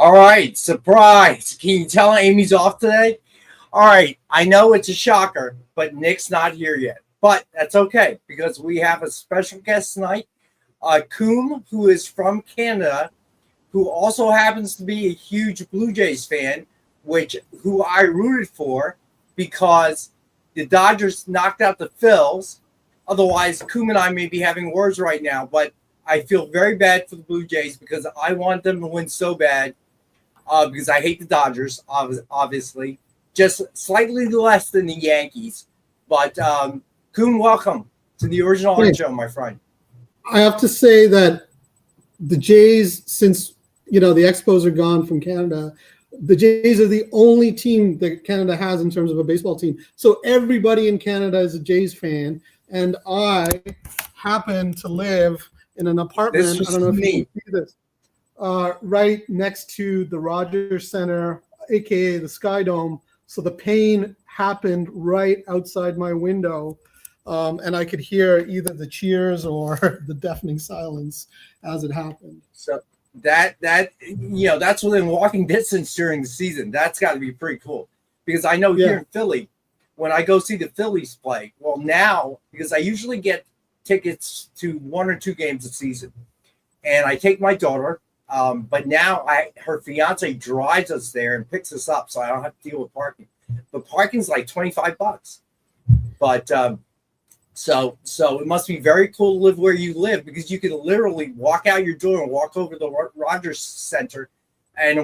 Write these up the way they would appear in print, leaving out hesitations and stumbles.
All right, surprise. Can you tell Amy's off today? All right, I know it's a shocker, but Nick's not here yet. But that's okay because we have a special guest tonight, Coom, who is from Canada, who also happens to be a huge Blue Jays fan, who I rooted for because the Dodgers knocked out the Phils. Otherwise, Coom and I may be having words right now, but I feel very bad for the Blue Jays because I want them to win so bad because I hate the Dodgers, obviously. Just slightly less than the Yankees. But Coom, welcome to the Original Art Show, my friend. I have to say that the Jays, since the Expos are gone from Canada, the Jays are the only team that Canada has in terms of a baseball team. So everybody in Canada is a Jays fan, and I happen to live in an apartment. I don't know if you can see this, right next to the Rogers Center, aka the Sky Dome. So the pain happened right outside my window, and I could hear either the cheers or the deafening silence as it happened. So that's within walking distance during the season. That's got to be pretty cool because I know here in Philly, when I go see the Phillies play, well now because I usually get tickets to 1 or 2 games a season, and I take my daughter. But now her fiance drives us there and picks us up, so I don't have to deal with parking. But parking's like $25. But so it must be very cool to live where you live because you can literally walk out your door and walk over the Rogers Center and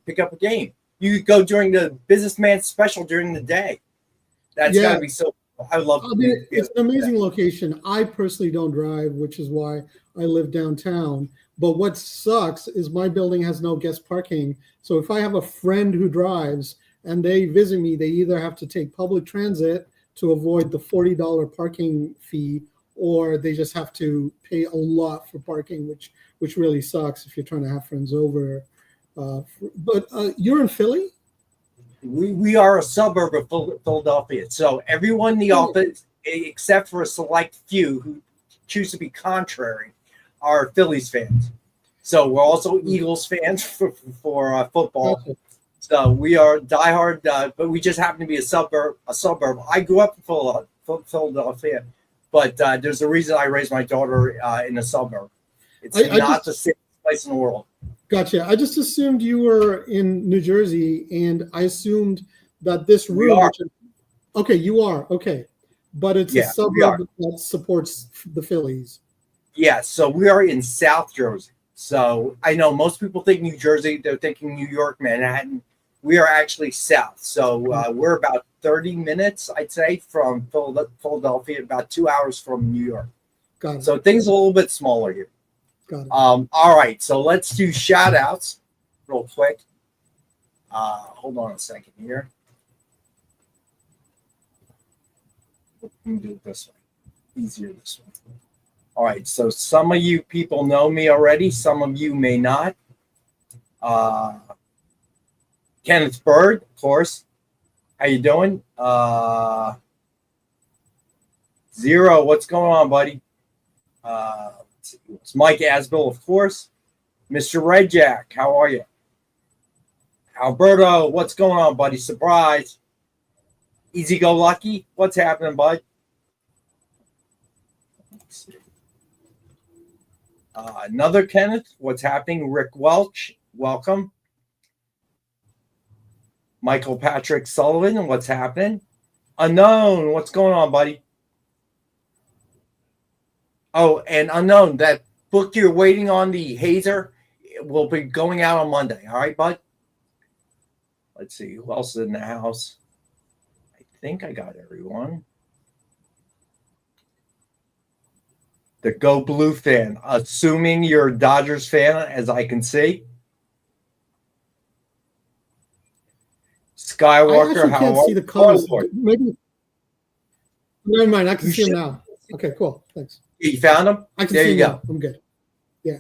pick up a game. You could go during the businessman special during the day. That's gotta be so. I love it. It's an amazing location. I personally don't drive, which is why I live downtown. But what sucks is my building has no guest parking. So if I have a friend who drives and they visit me, they either have to take public transit to avoid the $40 parking fee, or they just have to pay a lot for parking, which really sucks if you're trying to have friends over. But you're in Philly? We are a suburb of Philadelphia. So everyone in the office, except for a select few who choose to be contrary, are Phillies fans. So we're also Eagles fans for football. So we are diehard, but we just happen to be a suburb. I grew up in Philadelphia, but there's a reason I raised my daughter in a suburb. It's not the safest place in the world. Gotcha. I just assumed you were in New Jersey, and I assumed that this room. Okay, you are. Okay. But it's a suburb that supports the Phillies. Yeah, so we are in South Jersey. So I know most people think New Jersey, they're thinking New York, Manhattan. We are actually south. So we're about 30 minutes, I'd say, from Philadelphia, about 2 hours from New York. Got it. So things a little bit smaller here. Got it. All right, so let's do shout outs real quick. Hold on a second here. Let me do it this way. Easier this way. All right, so some of you people know me already. Some of you may not. Kenneth Bird, of course. How you doing? Zero, what's going on, buddy? It's Mike Asbill, of course. Mr. Red Jack, how are you? Alberto, what's going on, buddy? Surprise. Easy Go Lucky, what's happening, bud? Let's see. Another Kenneth, what's happening? Rick Welch, welcome. Michael Patrick Sullivan, what's happening? Unknown, what's going on, buddy? Oh, and Unknown, that book you're waiting on, the Hazer, will be going out on Monday. All right, bud? Let's see, who else is in the house? I think I got everyone. The Go Blue fan, assuming you're a Dodgers fan, as I can see. Skywalker, I can't see the colors. Maybe. Never mind. I can see them now. Okay, cool. Thanks. You found them? I can see them. I'm good. Yeah.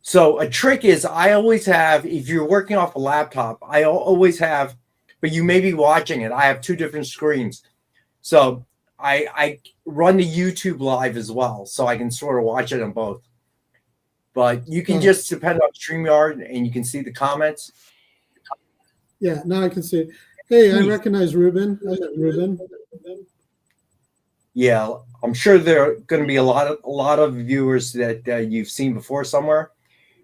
So a trick is I always have, if you're working off a laptop, I always have, but you may be watching it. I have 2 different screens. So I run the YouTube live as well, so I can sort of watch it on both. but you can just depend on StreamYard and you can see the comments. Yeah, now I can see it. Hey, I recognize Ruben. I met Ruben. Yeah, I'm sure there are going to be a lot of viewers that you've seen before somewhere.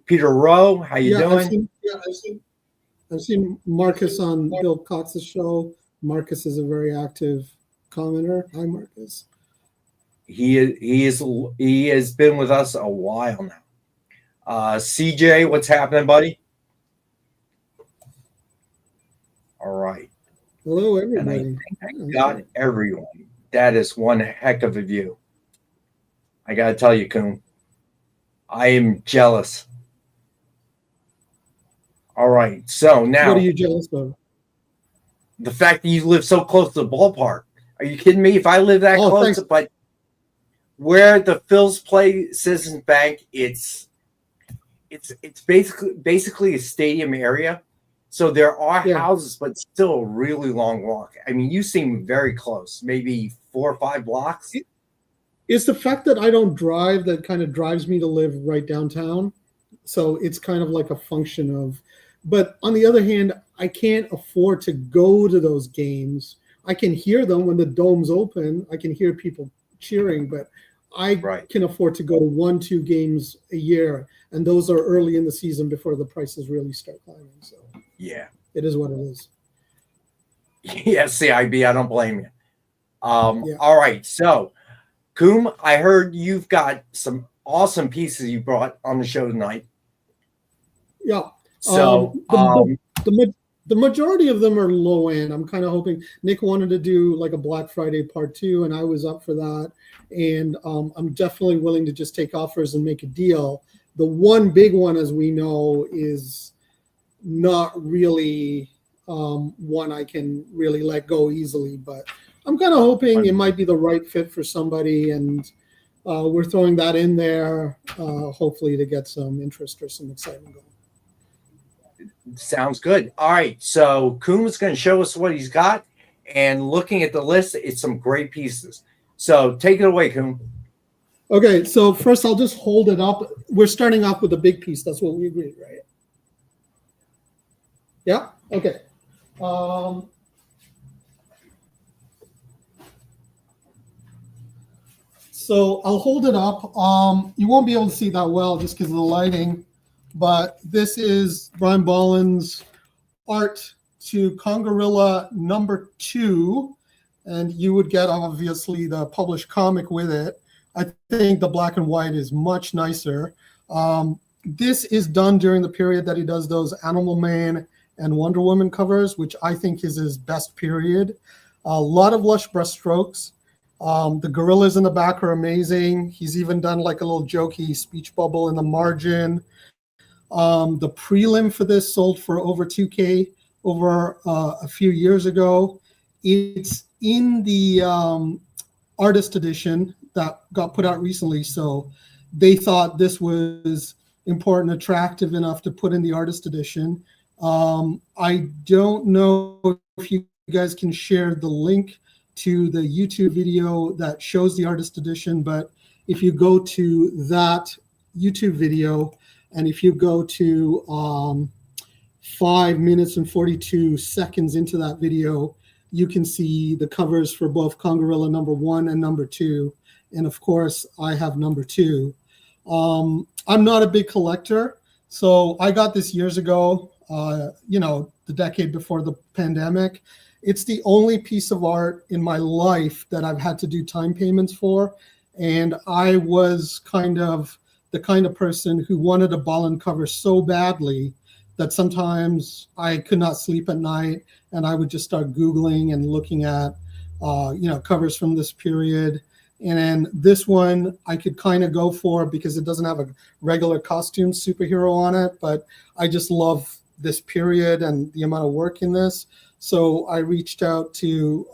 Peter Rowe, how you doing? I've seen Marcus on Bill Cox's show. Marcus is a very active commenter. Hi, Marcus. He has been with us a while now. CJ, what's happening, buddy? All right. Hello, everybody. And I think I got everyone. That is one heck of a view. I got to tell you, Coon, I am jealous. All right. So now, what are you jealous of? The fact that you live so close to the ballpark. Are you kidding me? If I live that close, thanks. But where the Phils play Citizens Bank, it's basically a stadium area. So there are houses, but still a really long walk. I mean, you seem very close, maybe 4 or 5 blocks. It's the fact that I don't drive that kind of drives me to live right downtown. So it's kind of like a function of, but on the other hand, I can't afford to go to those games. I can hear them when the dome's open. I can hear people cheering, but I can afford to go to 1-2 games a year. And those are early in the season before the prices really start climbing. So yeah, it is what it is. Yeah, CIB, I don't blame you. All right. So, Coom, I heard you've got some awesome pieces you brought on the show tonight. Yeah. So, the majority of them are low end. I'm kind of hoping Nick wanted to do like a Black Friday part 2, and I was up for that. And I'm definitely willing to just take offers and make a deal. The one big one, as we know, is not really one I can really let go easily. But I'm kind of hoping it might be the right fit for somebody, and we're throwing that in there, hopefully to get some interest or some excitement going. Sounds good. All right. So Coom's going to show us what he's got. And looking at the list, it's some great pieces. So take it away, Coom. Okay. So first, I'll just hold it up. We're starting off with a big piece. That's what we agreed, right? Yeah. Okay. So I'll hold it up. You won't be able to see that well just because of the lighting. But this is Brian Bolland's art to Congorilla number 2, and you would get obviously the published comic with it. I think the black and white is much nicer. This is done during the period that he does those Animal Man and Wonder Woman covers, which I think is his best period. A lot of lush brushstrokes. The gorillas in the back are amazing. He's even done like a little jokey speech bubble in the margin. The prelim for this sold for over $2,000 over a few years ago. It's in the artist edition that got put out recently, so they thought this was important, attractive enough to put in the artist edition. I don't know if you guys can share the link to the YouTube video that shows the artist edition, but if you go to that YouTube video, and if you go to 5 minutes and 42 seconds into that video, you can see the covers for both Congorilla number 1 and number 2. And of course, I have number 2. I'm not a big collector, so I got this years ago, the decade before the pandemic. It's the only piece of art in my life that I've had to do time payments for. And I was the kind of person who wanted a Bolland cover so badly that sometimes I could not sleep at night, and I would just start Googling and looking at, covers from this period. And then this one I could kind of go for because it doesn't have a regular costume superhero on it, but I just love this period and the amount of work in this. So I reached out to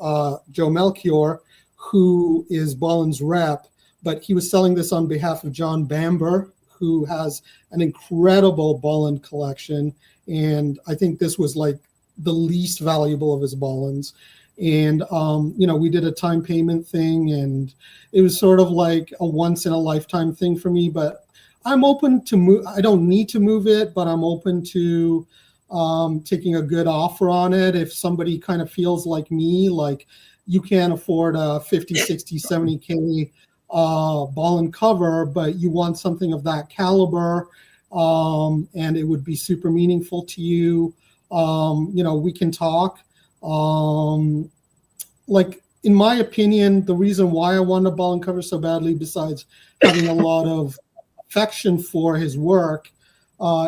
Joe Melchior, who is Bolland's rep, but he was selling this on behalf of John Bamber, who has an incredible Bolland collection. And I think this was like the least valuable of his Bollands. And, we did a time payment thing, and it was sort of like a once in a lifetime thing for me. But I'm open to move. I don't need to move it, but I'm open to taking a good offer on it. If somebody kind of feels like me, like you can't afford a 50, 60, 70K ball and cover, but you want something of that caliber, and it would be super meaningful to you, we can talk. Like, in my opinion, the reason why I wanted a ball and cover so badly, besides having a lot of affection for his work,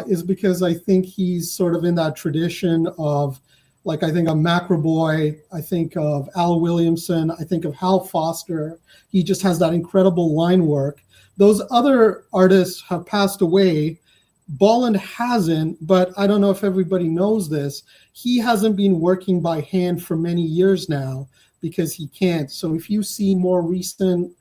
is because I think he's sort of in that tradition of, like, I think of McAvoy, I think of Al Williamson, I think of Hal Foster. He just has that incredible line work. Those other artists have passed away. Bolland hasn't, but I don't know if everybody knows this. He hasn't been working by hand for many years now because he can't. So if you see more recent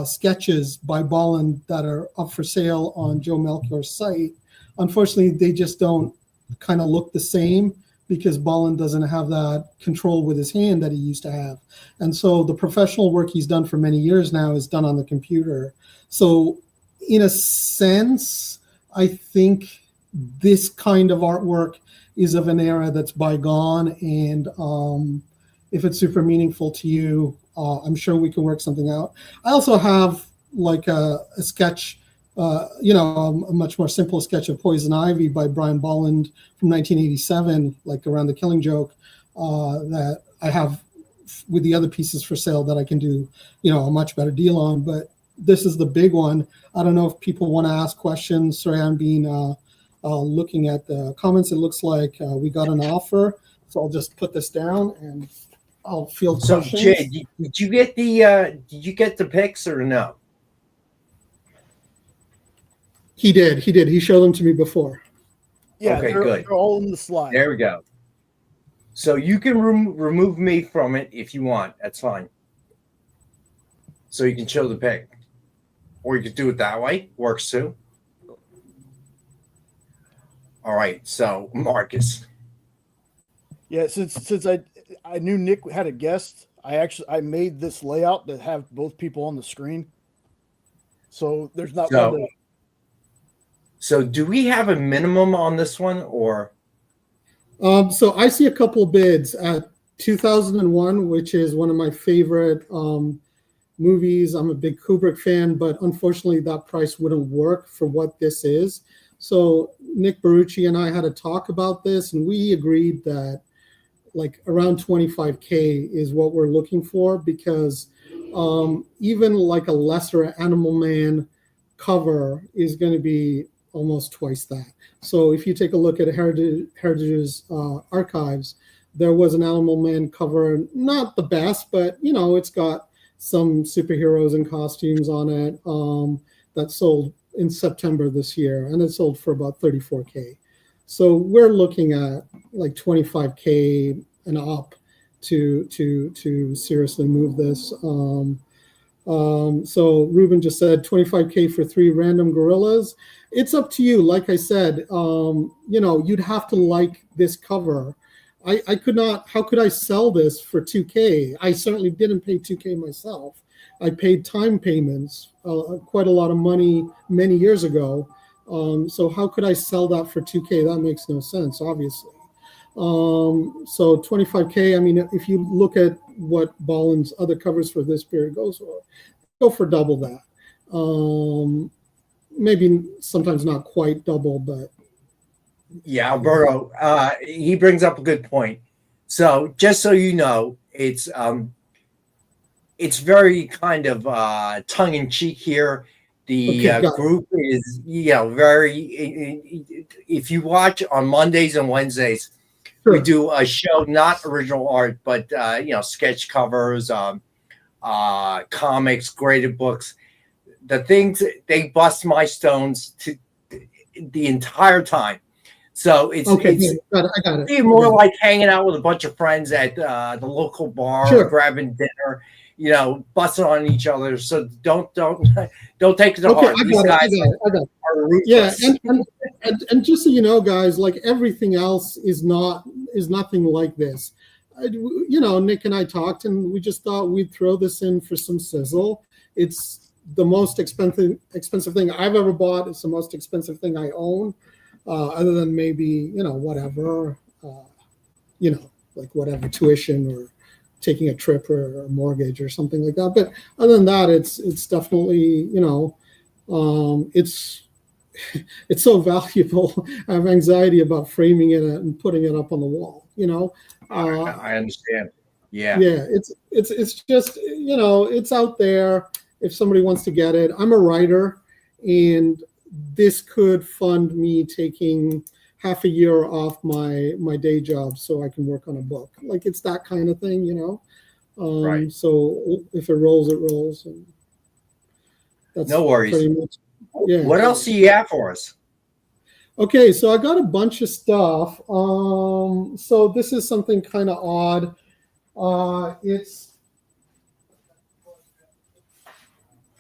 sketches by Bolland that are up for sale on Joe Melchior's site, unfortunately, they just don't kind of look the same because Bolland doesn't have that control with his hand that he used to have. And so the professional work he's done for many years now is done on the computer. So in a sense, I think this kind of artwork is of an era that's bygone. And if it's super meaningful to you, I'm sure we can work something out. I also have like a sketch, a much more simple sketch of Poison Ivy by Brian Bolland from 1987, like around The Killing Joke, that I have with the other pieces for sale that I can do, a much better deal on. But this is the big one. I don't know if people want to ask questions. Sorry, I'm being looking at the comments. It looks like we got an offer, so I'll just put this down and I'll field questions. So, Jay, did you get the pics or no? He did. He showed them to me before. Yeah, okay, they're, good. They're all in the slide. There we go. So you can remove me from it if you want. That's fine. So you can show the pic. Or you could do it that way. Works too. All right. So Marcus. Yeah, since I knew Nick had a guest, I made this layout to have both people on the screen. So there's not one to... So do we have a minimum on this one or? So I see a couple of bids at 2001, which is one of my favorite movies. I'm a big Kubrick fan, but unfortunately that price wouldn't work for what this is. So Nick Barucci and I had a talk about this, and we agreed that like around 25K is what we're looking for, because even like a lesser Animal Man cover is going to be almost twice that. So if you take a look at Heritage's archives, there was an Animal Man cover, not the best, but it's got some superheroes and costumes on it that sold in September this year, and it sold for about 34K. So we're looking at like 25K and up to seriously move this. So Ruben just said 25K for 3 random gorillas. It's up to you. Like I said, you'd have to like this cover. I could not, how could I sell this for 2K? I certainly didn't pay 2K myself. I paid time payments, quite a lot of money many years ago. So how could I sell that for 2K? That makes no sense, obviously. So 25K, I mean, if you look at what Bolland's other covers for this period go for double that. Maybe sometimes not quite double, but. Yeah, Alberto, he brings up a good point. So just so you know, it's very kind of tongue in cheek here. The group is, very. If you watch on Mondays and Wednesdays, sure, we do a show, not original art, but sketch covers, comics, graded books. The things, they bust my stones to the entire time. So it's okay. I got it. More like hanging out with a bunch of friends at the local bar, sure, or grabbing dinner, busting on each other. So don't take it to heart. These guys are ruthless. Yeah, and just so you know, guys, like everything else is nothing like this. Nick and I talked, and we just thought we'd throw this in for some sizzle. It's the most expensive thing I've ever bought. It's the most expensive thing I own, other than maybe, whatever, like whatever tuition or taking a trip or a mortgage or something like that. But other than that, it's definitely, it's so valuable. I have anxiety about framing it and putting it up on the wall, I understand. Yeah. Yeah, it's just, it's out there if somebody wants to get it. I'm a writer, and this could fund me taking half a year off my day job so I can work on a book. Like, it's that kind of thing, Right. So if it rolls, it rolls. And that's No worries. pretty much, yeah. What else do you have for us? Okay, so I got a bunch of stuff. So this is something kind of odd. It's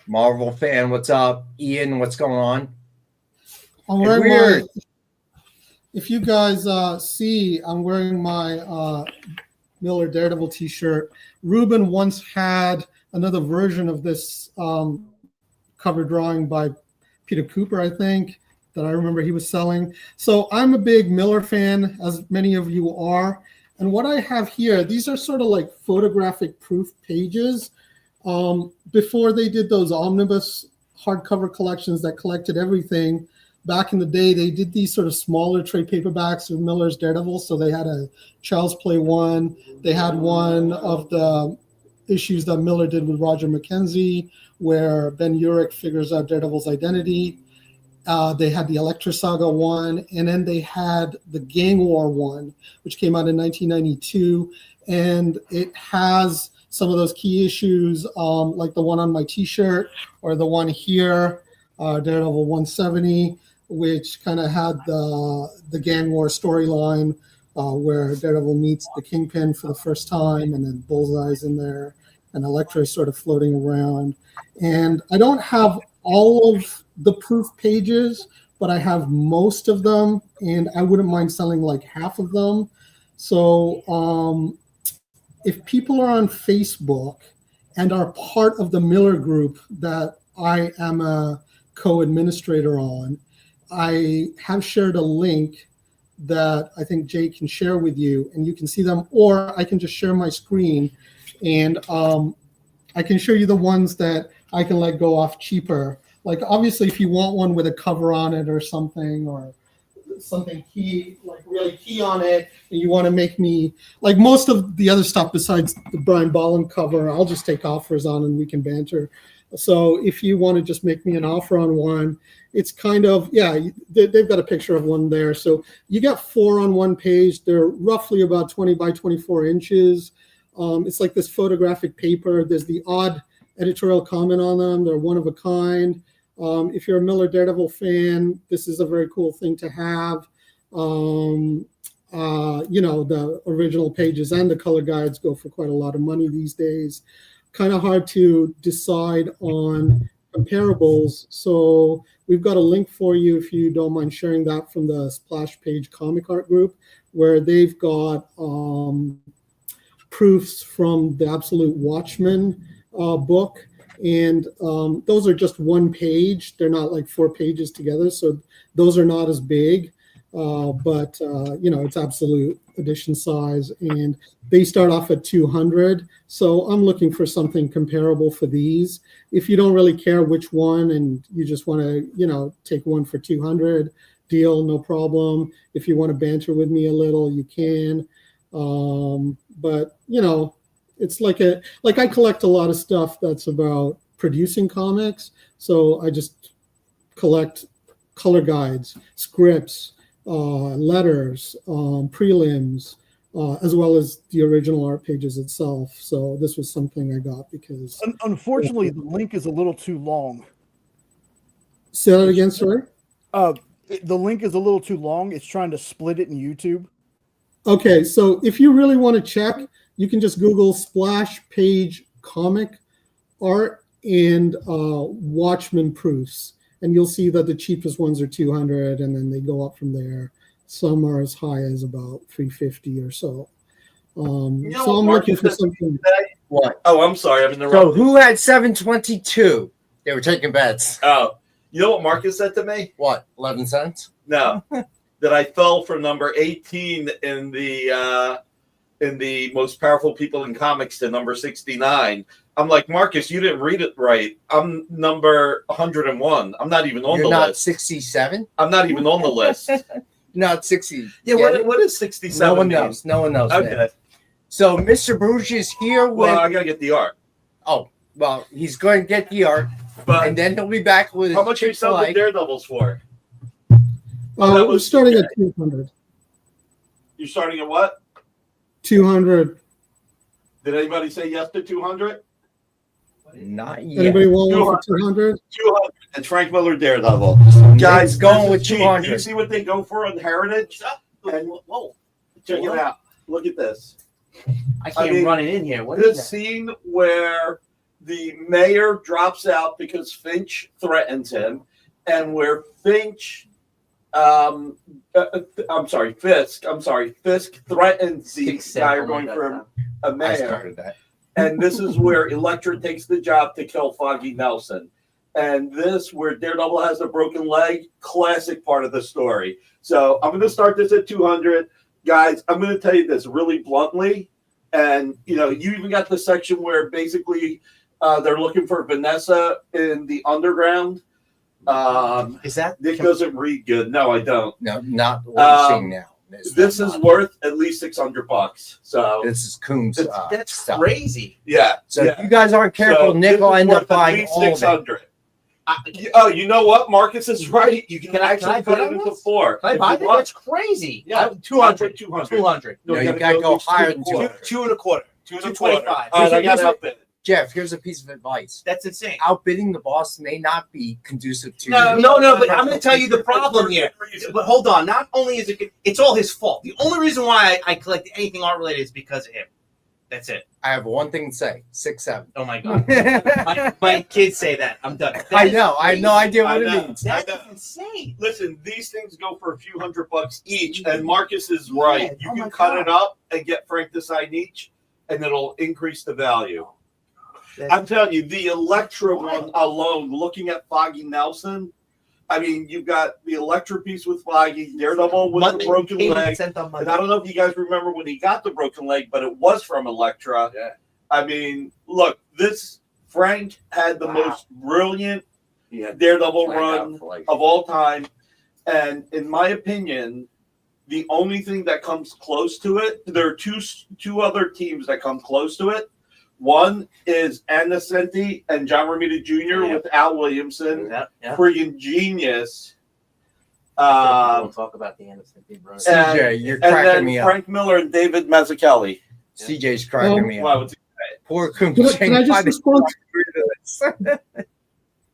Marvel fan, what's up? Ian, what's going on? I'm It's wearing weird. if you guys see, I'm wearing my Miller Daredevil t-shirt. Ruben once had another version of this cover drawing by Peter Cooper, I think, that I remember he was selling. So I'm a big Miller fan, as many of you are. And what I have here, these are sort of like photographic proof pages. Before they did those omnibus hardcover collections that collected everything, back in the day, they did these sort of smaller trade paperbacks of Miller's Daredevil. So they had a Child's Play one. They had one of the issues that Miller did with Roger McKenzie, where Ben Urich figures out Daredevil's identity. They had the Elektra Saga one, and then they had the Gang War one, which came out in 1992. And it has some of those key issues, like the one on my t-shirt or the one here, Daredevil 170, which kind of had the Gang War storyline, where Daredevil meets the Kingpin for the first time, and then Bullseye's in there, and Elektra is sort of floating around. And I don't have all of the proof pages, but I have most of them, and I wouldn't mind selling like half of them. So if people are on Facebook and are part of the Miller group that I am a co-administrator on, I have shared a link that I think Jay can share with you, and you can see them, or I can just share my screen, and I can show you the ones that I can let go off cheaper. Like, obviously, if you want one with a cover on it or something key, like really key on it, and you want to make me, like most of the other stuff besides the Brian Bolland cover, I'll just take offers on and we can banter. So if you want to just make me an offer on one, it's kind of, yeah, they've got a picture of one there. So you got 4 on one page. They're roughly about 20 by 24 inches. It's like this photographic paper. There's the odd editorial comment on them. They're one of a kind. If you're a Miller Daredevil fan, this is a very cool thing to have. The original pages and the color guides go for quite a lot of money these days. Kind of hard to decide on comparables. So we've got a link for you, if you don't mind sharing that, from the Splash Page Comic Art group, where they've got proofs from the Absolute Watchmen book. And those are just one page. They're not like 4 pages together. So those are not as big, but it's absolute edition size. And they start off at 200. So I'm looking for something comparable for these. If you don't really care which one and you just want to, take one for 200, deal, no problem. If you want to banter with me a little, you can. But, it's like I collect a lot of stuff that's about producing comics. So I just collect color guides, scripts, letters, prelims, as well as the original art pages itself. So this was something I got because... Unfortunately, the link is a little too long. Say that again, sorry? The link is a little too long. It's trying to split it in YouTube. Okay, so if you really want to check, you can just Google Splash Page Comic Art and Watchmen proofs, and you'll see that the cheapest ones are 200, and then they go up from there. Some are as high as about 350 or so. So I'm looking for something. What? Oh, I'm sorry. I'm So interrupting. who had 722? They were taking bets. Oh, you know what Marcus said to me? What, 11 cents? No, that I fell for number 18 in the most powerful people in comics to number 69. I'm like, Marcus, you didn't read it right. I'm number 101. I'm not even on You're the not list. 67? I'm not even on the list. Not 60. Yeah, what is 67? No one mean? knows. No one knows. Okay. Man. So Mr. Bruges is here with. Well, I gotta get the art. Oh, well, he's going to get the art, But and then he'll be back with. how much are you selling the Chick-fil-A. Daredevils for? that was we're starting okay. at 200. You're starting at what? 200. Did anybody say yes to 200? Not yet. Anybody want one for 200? 200. It's Frank Miller Daredevil. Nick's Guys, going this with is cheap. 200. Do you see what they go for on Heritage? And whoa, check it out. Look at this. I can't mean, run it in here. What This is that? scene where the mayor drops out because Finch threatens him, and where Fisk threatens the guy going for a I mayor. started that. And this is where Elektra takes the job to kill Foggy Nelson. And this, where Daredevil has a broken leg, classic part of the story. So I'm going to start this at 200. Guys, I'm going to tell you this really bluntly. And, you even got the section where basically they're looking for Vanessa in the underground. Is that Nick doesn't read good. No, I don't. No, not what you're seeing now. This is worth at least $600. So, This is Coombs. that's stuff. crazy. yeah. So yeah. if you guys aren't careful, So Nick this will is end worth up buying at least all of it. 600. Oh, you know what? Marcus is right. You can Can I actually bid put it on into this? 4. Can I If buy you that? want. That's crazy. Yeah. 200. 200. 200. No, you gotta gotta at go least higher 2 than and a quarter. 200. 2 and a quarter. 225. All right, I got Here's a- outbid. Jeff, here's a piece of advice. That's insane. Outbidding the boss may not be conducive to No, you. No, but I'm going to tell you the problem here. But hold on. Not only is it's all his fault. The only reason why I collect anything art related is because of him. That's it. I have one thing to say. 6'7". Oh my god. my kids say that. I'm done. I know. I have no idea what I know. it means. That's I know. insane. Listen, these things go for a few $100 each, and Marcus is right. Yeah, You oh can my cut God. it up and get Frank to sign each, and it'll increase the value. That's- I'm telling you, the Elektra one alone, looking at Foggy Nelson, I mean, you've got the Elektra piece with Foggy, Daredevil with the broken leg. Sent on And Monday. I don't know if you guys remember when he got the broken leg, but it was from Elektra. Yeah. I mean, look, this Frank had the most brilliant Yeah. Daredevil run of all time. And in my opinion, the only thing that comes close to it, there are two other teams that come close to it. One is Anna Senti and John Romita Jr. Yeah. with Al Williamson. Yeah. Friggin' genius. We'll talk about the Anderson thing, bro. CJ, you're And cracking then me up. Frank Miller and David Mazzucchelli. CJ's cracking me Wow, up. what's Poor Coombs. Can I just respond? respond?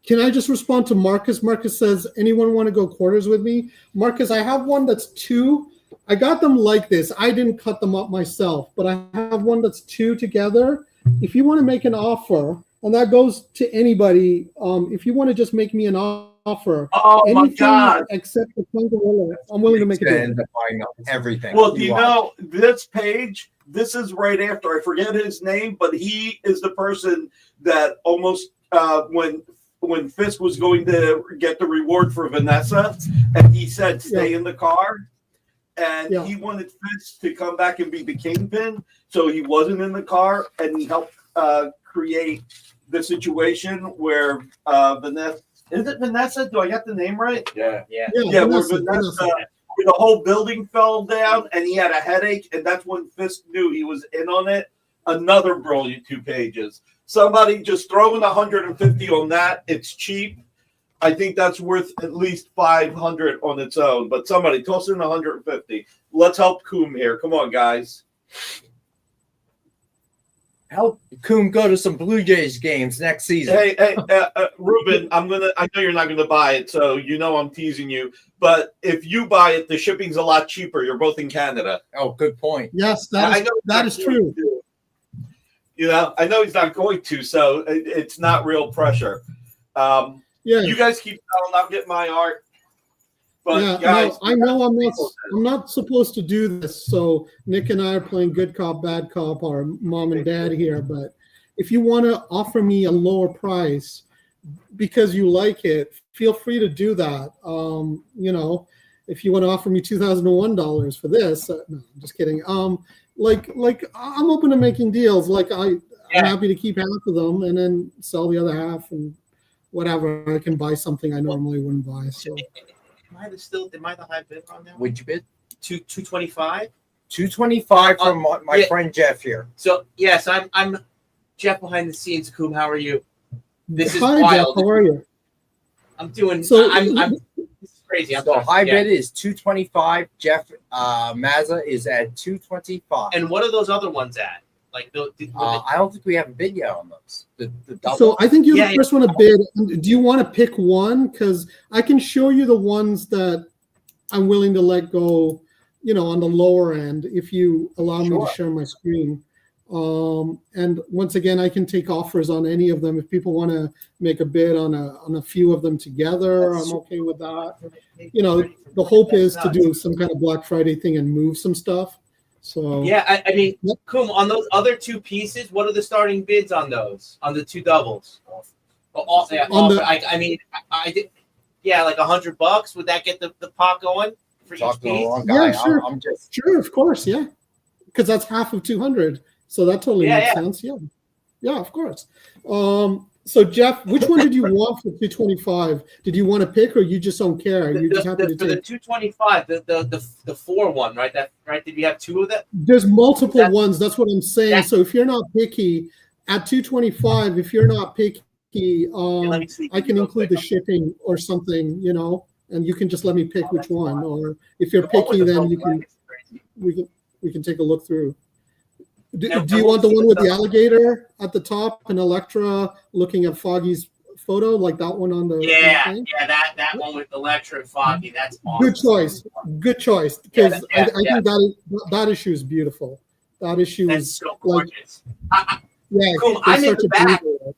Can I just respond to Marcus? Marcus says, anyone want to go quarters with me? Marcus, I have one that's 2. I got them like this. I didn't cut them up myself, but I have one that's 2 together. If you want to make an offer, and that goes to anybody, if you want to just make me an offer, Oh my anything God. except the Gorilla, I'm willing to make a deal. End up buying up everything. Well, do you want. know this page? This is right after, I forget his name, but he is the person that almost when Fisk was going to get the reward for Vanessa, and he said stay in the car, and Yeah. he wanted Fisk to come back and be the kingpin, so he wasn't in the car, and he helped create the situation where Vanessa. Is it Vanessa? Do I got the name right? Yeah. Yeah, where Vanessa, Vanessa, where the whole building fell down and he had a headache, and that's when Fisk knew he was in on it. Another brilliant 2 pages. Somebody just throwing 150 on that. It's cheap. I think that's worth at least 500 on its own. But somebody toss in 150. Let's help Coombe here. Come on, guys. Help Coombe go to some Blue Jays games next season. Hey, Ruben, I know you're not gonna buy it, so you know I'm teasing you. But if you buy it, the shipping's a lot cheaper. You're both in Canada. Oh, good point. Yes, I know that is true. You know, I know he's not going to, so it's not real pressure. Yeah. You guys keep telling I'll get my art. But Yeah, guys, no, I know I'm not supposed to do this. So Nick and I are playing good cop, bad cop, our mom and dad here. But if you want to offer me a lower price, because you like it, feel free to do that. If you want to offer me $2,001 for this, no, I'm just kidding. Like I'm open to making deals. Like I'm happy to keep half of them and then sell the other half and whatever. I can buy something I normally wouldn't buy. So Am I the high bid on that? Would you bid? 225. 225 from my yeah. friend Jeff here. So yes, I'm Jeff behind the scenes. Coom, how are you? This is hi, wild. Jeff, how are you? I'm doing. So- I'm this is crazy. I'm So sorry. high Yeah. bid is 225. Jeff Mazza is at 225. And what are those other ones at? Like I don't think we have a bid yet on those. The double. So I think you're Yeah, the first one to bid. Do you want to pick one? Because I can show you the ones that I'm willing to let go, on the lower end if you allow me Sure. to share my screen. And once again, I can take offers on any of them. If people want to make a bid on a few of them together, I'm okay with that. The hope is to do some kind of Black Friday thing and move some stuff. So Yeah, I mean, Yep. Coom, on those other two pieces, what are the starting bids on those? On the two doubles? I did. Yeah, like $100. Would that get the pot going for each Talk to the piece? wrong guy. Yeah, sure. I'm just sure, of course, yeah, because that's half of 200. So that totally Yeah, makes yeah. sense. Yeah, of course. So Jeff, which one did you want for 225? Did you want to pick, or you just don't care? Are you just happy to For the take? 225, the 4 one, right? That right? Did you have two of that? There's multiple That's- ones. That's what I'm saying. That's- So if you're not picky at 225, if you're not picky, Let me see. I can real include quick. the shipping or something, and you can just let me pick which one. Or if you're The one with picky, the then broken you can leg is crazy. we can take a look through. Do And you what want the was one the with the stuff? alligator at the top and Electra looking at Foggy's photo, like that one on the Yeah, thing? yeah, that one with Electra and Foggy. That's awesome. Good choice. Yeah, Because yeah, I think that issue is beautiful. That issue That's is so gorgeous. yeah. Cool. it's I'm in such the a back. beautiful-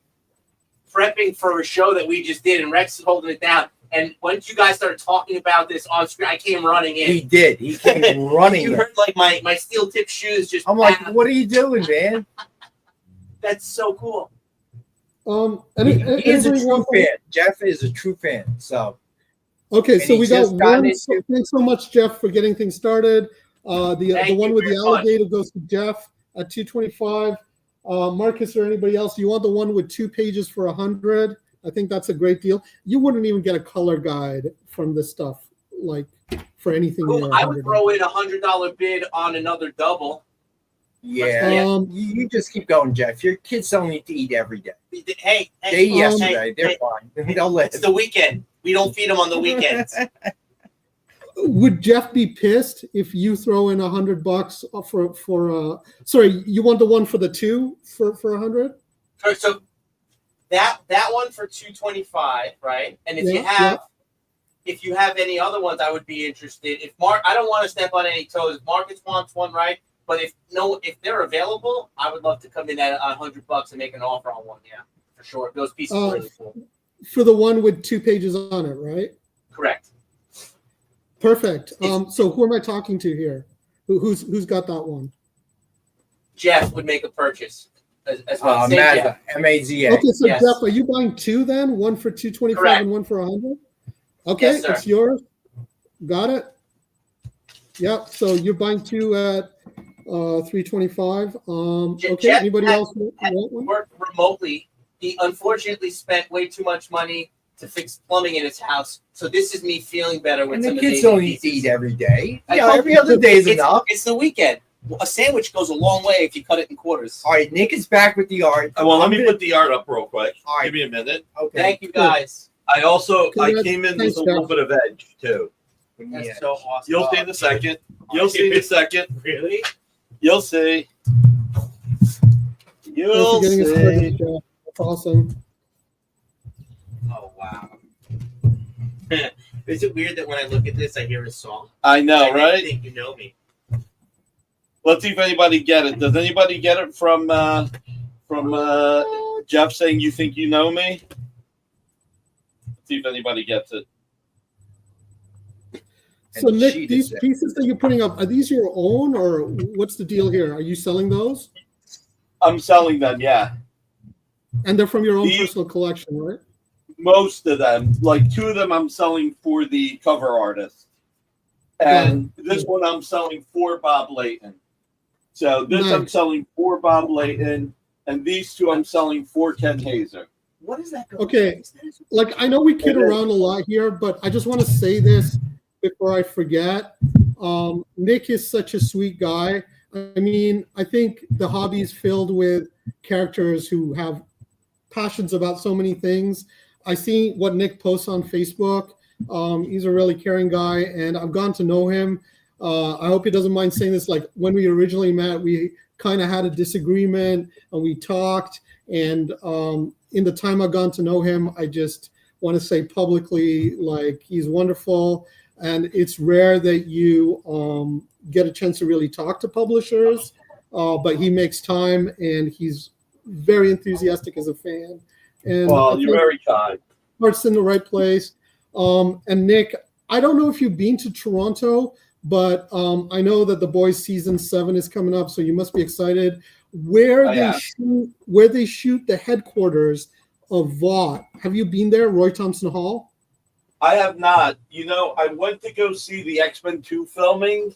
Prepping for a show that we just did, and Rex is holding it down. And once you guys started talking about this on screen, I came running in. he did. He came running. You in. heard like my steel tip shoes just. I'm like, pound. what are you doing, man? That's so cool. Any, He is a anybody true want- fan. Jeff is a true fan. So Okay, And so he we got just got one. into- Thanks so much, Jeff, for getting things started. The Thank one you with the very much. alligator goes to Jeff at 225. Marcus or anybody else, you want the one with 2 pages for 100? I think that's a great deal. You wouldn't even get a color guide from this stuff, like for anything. Cool. near I would $100. throw in $100 bid on another double. yeah, Yeah. you just keep going, Jeff. Your kids don't need to eat every day. Hey, They hey, ate yesterday. hey, They're hey, fine. They'll live. it's the weekend. We don't feed them on the weekends. Would Jeff be pissed if you throw in $100 for sorry, you want the one for the 2 for 100? So that one for 225, right? And if you have any other ones, I would be interested. If I don't want to step on any toes. If Marcus wants one, right? But if they're available, I would love to come in at $100 and make an offer on one. Yeah, for sure. Those pieces are really cool. For the one with 2 pages on it, right? Correct. Perfect. So who am I talking to here? Who's got that one? Jeff would make a purchase as well. Same Jeff. Mazda, M-A-Z-A. Okay, so Yes. Jeff, are you buying 2 then? One for 225 Correct. and one for 100? Okay, Yes, sir. it's yours. Got it. Yep. So you're buying 2 at 325. Okay. Jeff Anybody had- else want one? Worked remotely. He unfortunately spent way too much money to fix plumbing in his house. So this is me feeling better with And some the of the kids don't need to pieces. eat every day. I Yeah, told every you, other day is it's, enough. It's the weekend. A sandwich goes a long way if you cut it in quarters. All right, Nick is back with the art. Well, let I'm me gonna- put the art up real quick. All right. Give me a minute. Okay. Thank you guys. I Congrats. came in Thanks, with a little Jeff. bit of edge too. That's Yeah. so awesome. You'll see in a second. You'll see in a second. Really? You'll see. Thanks You'll for getting us see. started, Jeff. That's awesome. Oh wow. Is it weird that when I look at this, I hear a song? I know, I right? think you know me. Let's see if anybody get it. Does anybody get it from Jeff saying you think you know me? Let's see if anybody gets it. So And Nick, she these did pieces that you're putting up, are these your own or what's the deal here? Are you selling those? I'm selling them, yeah. And they're from your own These- personal collection, right? most of them. Like 2 of them I'm selling for the cover artist. And this one I'm selling for Bob Layton. So this I'm Nice. selling for Bob Layton, and these 2 I'm selling for Ken Hazer. What is that? Okay. Like, I know we kid around a lot here, but I just want to say this before I forget. Nick is such a sweet guy. I mean, I think the hobby is filled with characters who have passions about so many things. I see what Nick posts on Facebook. He's a really caring guy, and I've gotten to know him. I hope he doesn't mind saying this. Like, when we originally met, we kind of had a disagreement, and we talked. And in the time I've gotten to know him, I just want to say publicly, like, he's wonderful. And it's rare that you get a chance to really talk to publishers, but he makes time, and he's very enthusiastic as a fan. And Well, you're very kind. heart's in the right place. And Nick, I don't know if you've been to Toronto, but I know that The Boys season 7 is coming up, so you must be excited. Where they shoot the headquarters of Vought. Have you been there, Roy Thompson Hall? I have not. You know, I went to go see the X-Men 2 filming,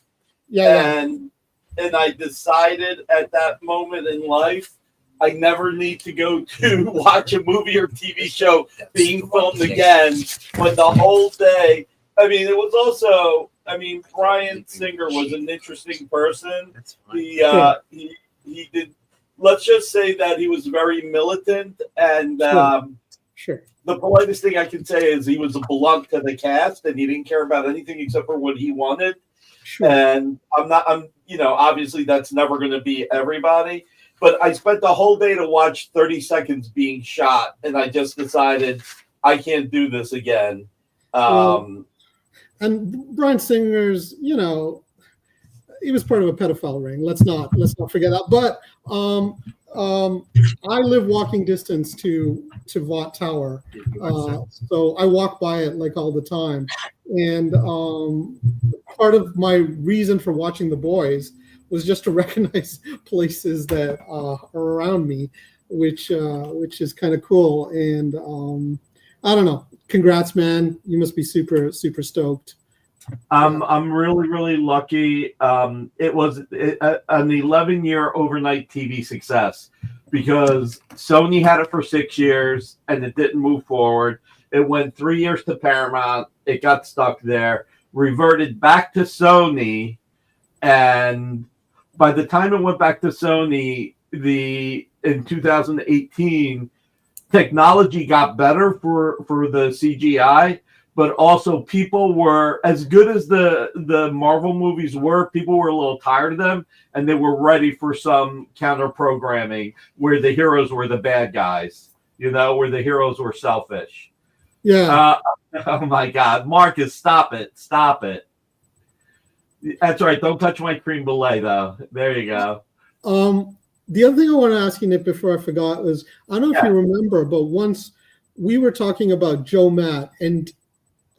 Yeah. and I decided at that moment in life, I never need to go to watch a movie or TV show being filmed again. But the whole day, I mean, it was also, I mean, Bryan Singer was an interesting person. He did. Let's just say that he was very militant, and Sure. the politest thing I can say is he was blunt to the cast, and he didn't care about anything except for what he wanted. Sure. And I'm, you know, obviously that's never going to be everybody, but I spent the whole day to watch 30 seconds being shot, and I just decided I can't do this again. And Bryan Singer's, you know, he was part of a pedophile ring. Let's not forget that. But I live walking distance to Vought Tower, so I walk by it like all the time. And part of my reason for watching The Boys was just to recognize places that are around me, which is kind of cool. And I don't know. Congrats, man! You must be super stoked. I'm really lucky. It was an 11-year overnight TV success because Sony had it for 6 years and it didn't move forward. It went 3 years to Paramount. It got stuck there, reverted back to Sony, and by the time it went back to Sony, in 2018, technology got better for the CGI. But also, people were, as good as the Marvel movies were, people were a little tired of them, and they were ready for some counter programming where the heroes were the bad guys, you know, where the heroes were selfish. Yeah. Oh my God, Marcus, stop it! That's right. Don't touch my cream brulee, though. There you go. The other thing I want to ask you, Nick, before I forgot, was I don't know if you remember, but once we were talking about Joe Matt, and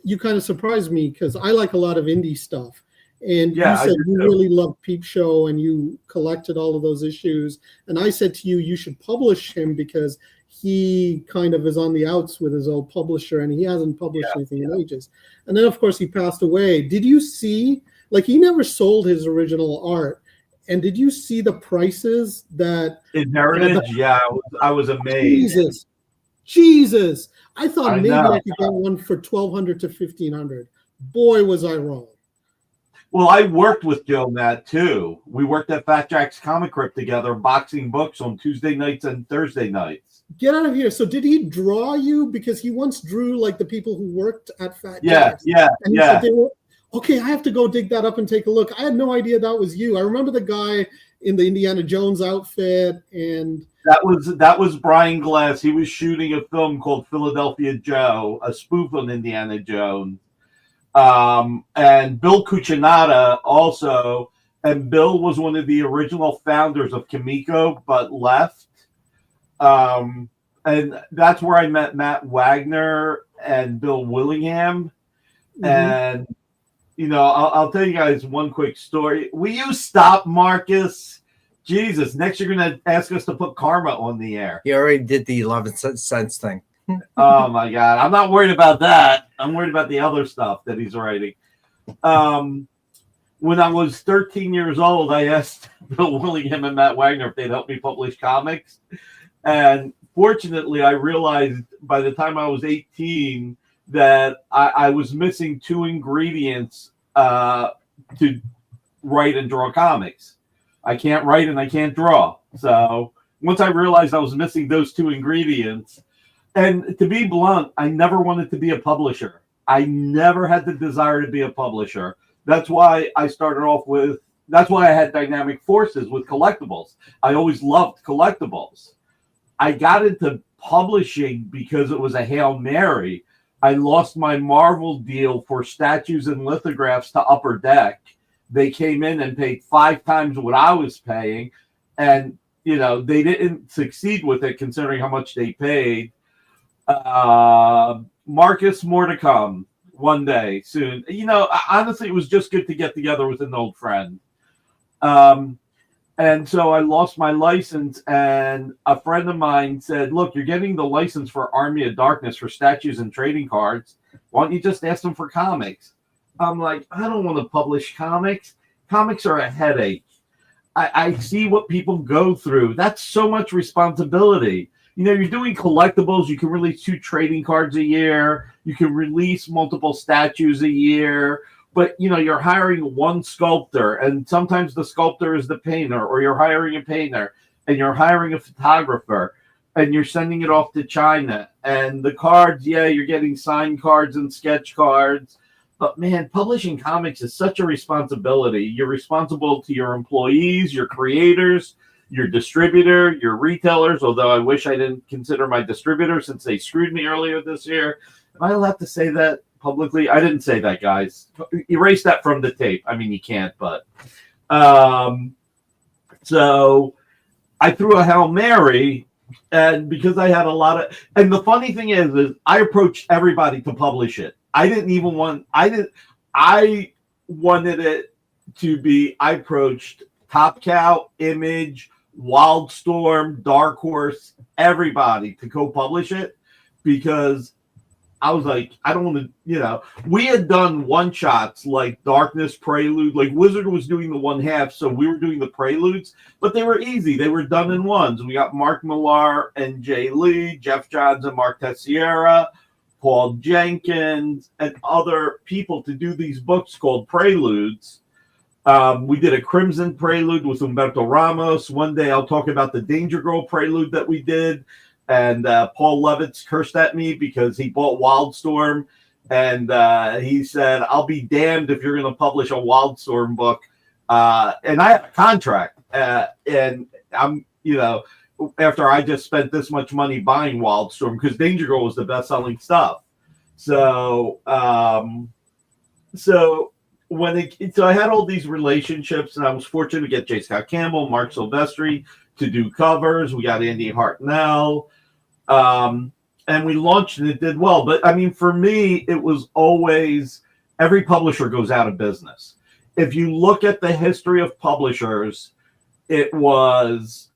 you kind of surprised me because I like a lot of indie stuff. And you said you really loved Peep Show and you collected all of those issues. And I said to you, you should publish him because he kind of is on the outs with his old publisher and he hasn't published anything in ages. And then, of course, he passed away. Did you see, like, he never sold his original art. And did you see the prices that in Heritage? Yeah, I was amazed. Jesus. I thought maybe I could get one for $1,200 to $1,500. Boy, was I wrong. Well, I worked with Joe Matt too. We worked at Fat Jack's Comic Crypt together, boxing books on Tuesday nights and Thursday nights. Get out of here. So did he draw you? Because he once drew like the people who worked at Fat Jack's. Yeah. Okay, I have to go dig that up and take a look. I had no idea that was you. I remember the guy in the Indiana Jones outfit, and that was Brian Glass. He was shooting a film called Philadelphia Joe, a spoof on Indiana Jones. And Bill Cucinato also, and Bill was one of the original founders of Kimiko, but left. And that's where I met Matt Wagner and Bill Willingham. Mm-hmm. And you know, I'll tell you guys one quick story. Will you stop, Marcus? Jesus, next you're going to ask us to put Karma on the air. He already did the 11 cents thing. Oh my God. I'm not worried about that. I'm worried about the other stuff that he's writing. When I was 13 years old, I asked Bill Willingham and Matt Wagner if they'd help me publish comics. And fortunately, I realized by the time I was 18 that I was missing two ingredients to write and draw comics. I can't write and I can't draw. So once I realized I was missing those two ingredients, and to be blunt, I never wanted to be a publisher. I never had the desire to be a publisher. That's why I started off with, that's why I had Dynamic Forces with collectibles. I always loved collectibles. I got into publishing because it was a Hail Mary. I lost my Marvel deal for statues and lithographs to Upper Deck. They came in and paid 5 times what I was paying. And, you know, they didn't succeed with it considering how much they paid. Marcus, more to come one day soon. You know, honestly, it was just good to get together with an old friend. And so I lost my license, and a friend of mine said, look, you're getting the license for Army of Darkness for statues and trading cards. Why don't you just ask them for comics? I'm like, I don't want to publish comics. Comics are a headache. I see what people go through. That's so much responsibility. You know, you're doing collectibles. You can release 2 trading cards a year. You can release multiple statues a year. But, you know, you're hiring one sculptor, and sometimes the sculptor is the painter, or you're hiring a painter, and you're hiring a photographer, and you're sending it off to China. And the cards, yeah, you're getting signed cards and sketch cards. But, man, publishing comics is such a responsibility. You're responsible to your employees, your creators, your distributor, your retailers, although I wish I didn't consider my distributor since they screwed me earlier this year. Am I allowed to say that publicly? I didn't say that, guys. Erase that from the tape. I mean, you can't, but so I threw a Hail Mary, and because I had a lot of, and the funny thing is I approached everybody to publish it. I wanted it to be, I approached Top Cow, Image, Wildstorm, Dark Horse, everybody to co-publish it, because I was like, I don't want to, you know, we had done one-shots like Darkness, Prelude, like Wizard was doing the 1/2, so we were doing the Preludes, but they were easy. They were done in ones. We got Mark Millar and Jay Lee, Jeff Johns and Mark Teixeira, Paul Jenkins, and other people to do these books called Preludes. We did a Crimson Prelude with Humberto Ramos. One day I'll talk about the Danger Girl Prelude that we did. And Paul Levitz cursed at me because he bought Wildstorm. And he said, I'll be damned if you're going to publish a Wildstorm book. And I have a contract. And I'm, you know, after I just spent this much money buying Wildstorm, because Danger Girl was the best-selling stuff. So, so I had all these relationships, and I was fortunate to get J. Scott Campbell, Mark Silvestri to do covers. We got Andy Hartnell, and we launched, and it did well. But I mean, for me, it was always, every publisher goes out of business. If you look at the history of publishers, it was,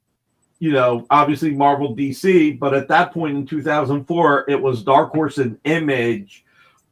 you know, obviously Marvel, DC, but at that point in 2004, it was Dark Horse and Image.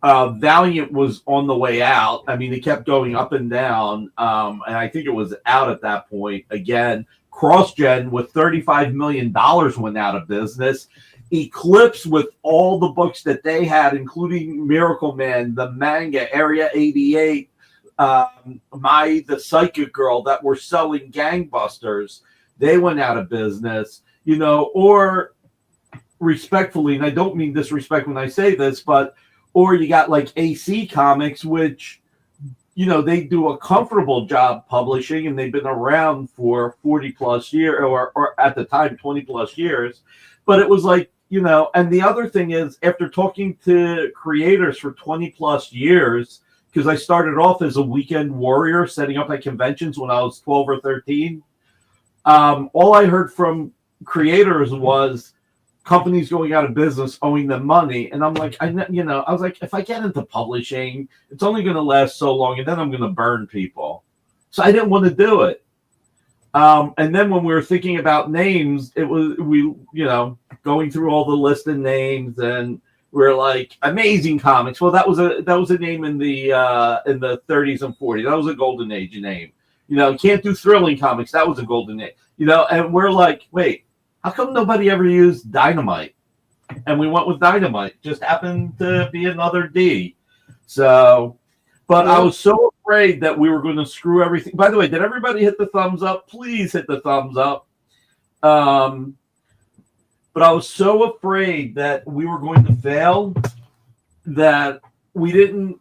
Valiant was on the way out. I mean, it kept going up and down, and I think it was out at that point. Again, CrossGen with $35 million went out of business. Eclipse with all the books that they had, including Miracle Man, the manga, Area 88, the Psychic Girl, that were selling gangbusters. They went out of business, you know, or respectfully, and I don't mean disrespect when I say this, but or you got like AC Comics, which, you know, they do a comfortable job publishing, and they've been around for 40 plus years, or at the time, 20 plus years. But it was like, you know, and the other thing is, after talking to creators for 20 plus years, because I started off as a weekend warrior setting up at conventions when I was 12 or 13, all I heard from creators was companies going out of business, owing them money. And I'm like, I was like, if I get into publishing, it's only going to last so long, and then I'm going to burn people. So I didn't want to do it. And then when we were thinking about names, it was going through all the list of names, and we're like Amazing Comics. Well, that was a name in the 30s and 40s. That was a golden age name. Can't do Thrilling Comics. That was a golden age. And we're like, wait, how come nobody ever used Dynamite? And we went with Dynamite. Just happened to be another D. So, but I was so afraid that we were going to screw everything. By the way, did everybody hit the thumbs up? Please hit the thumbs up. But I was so afraid that we were going to fail that we didn't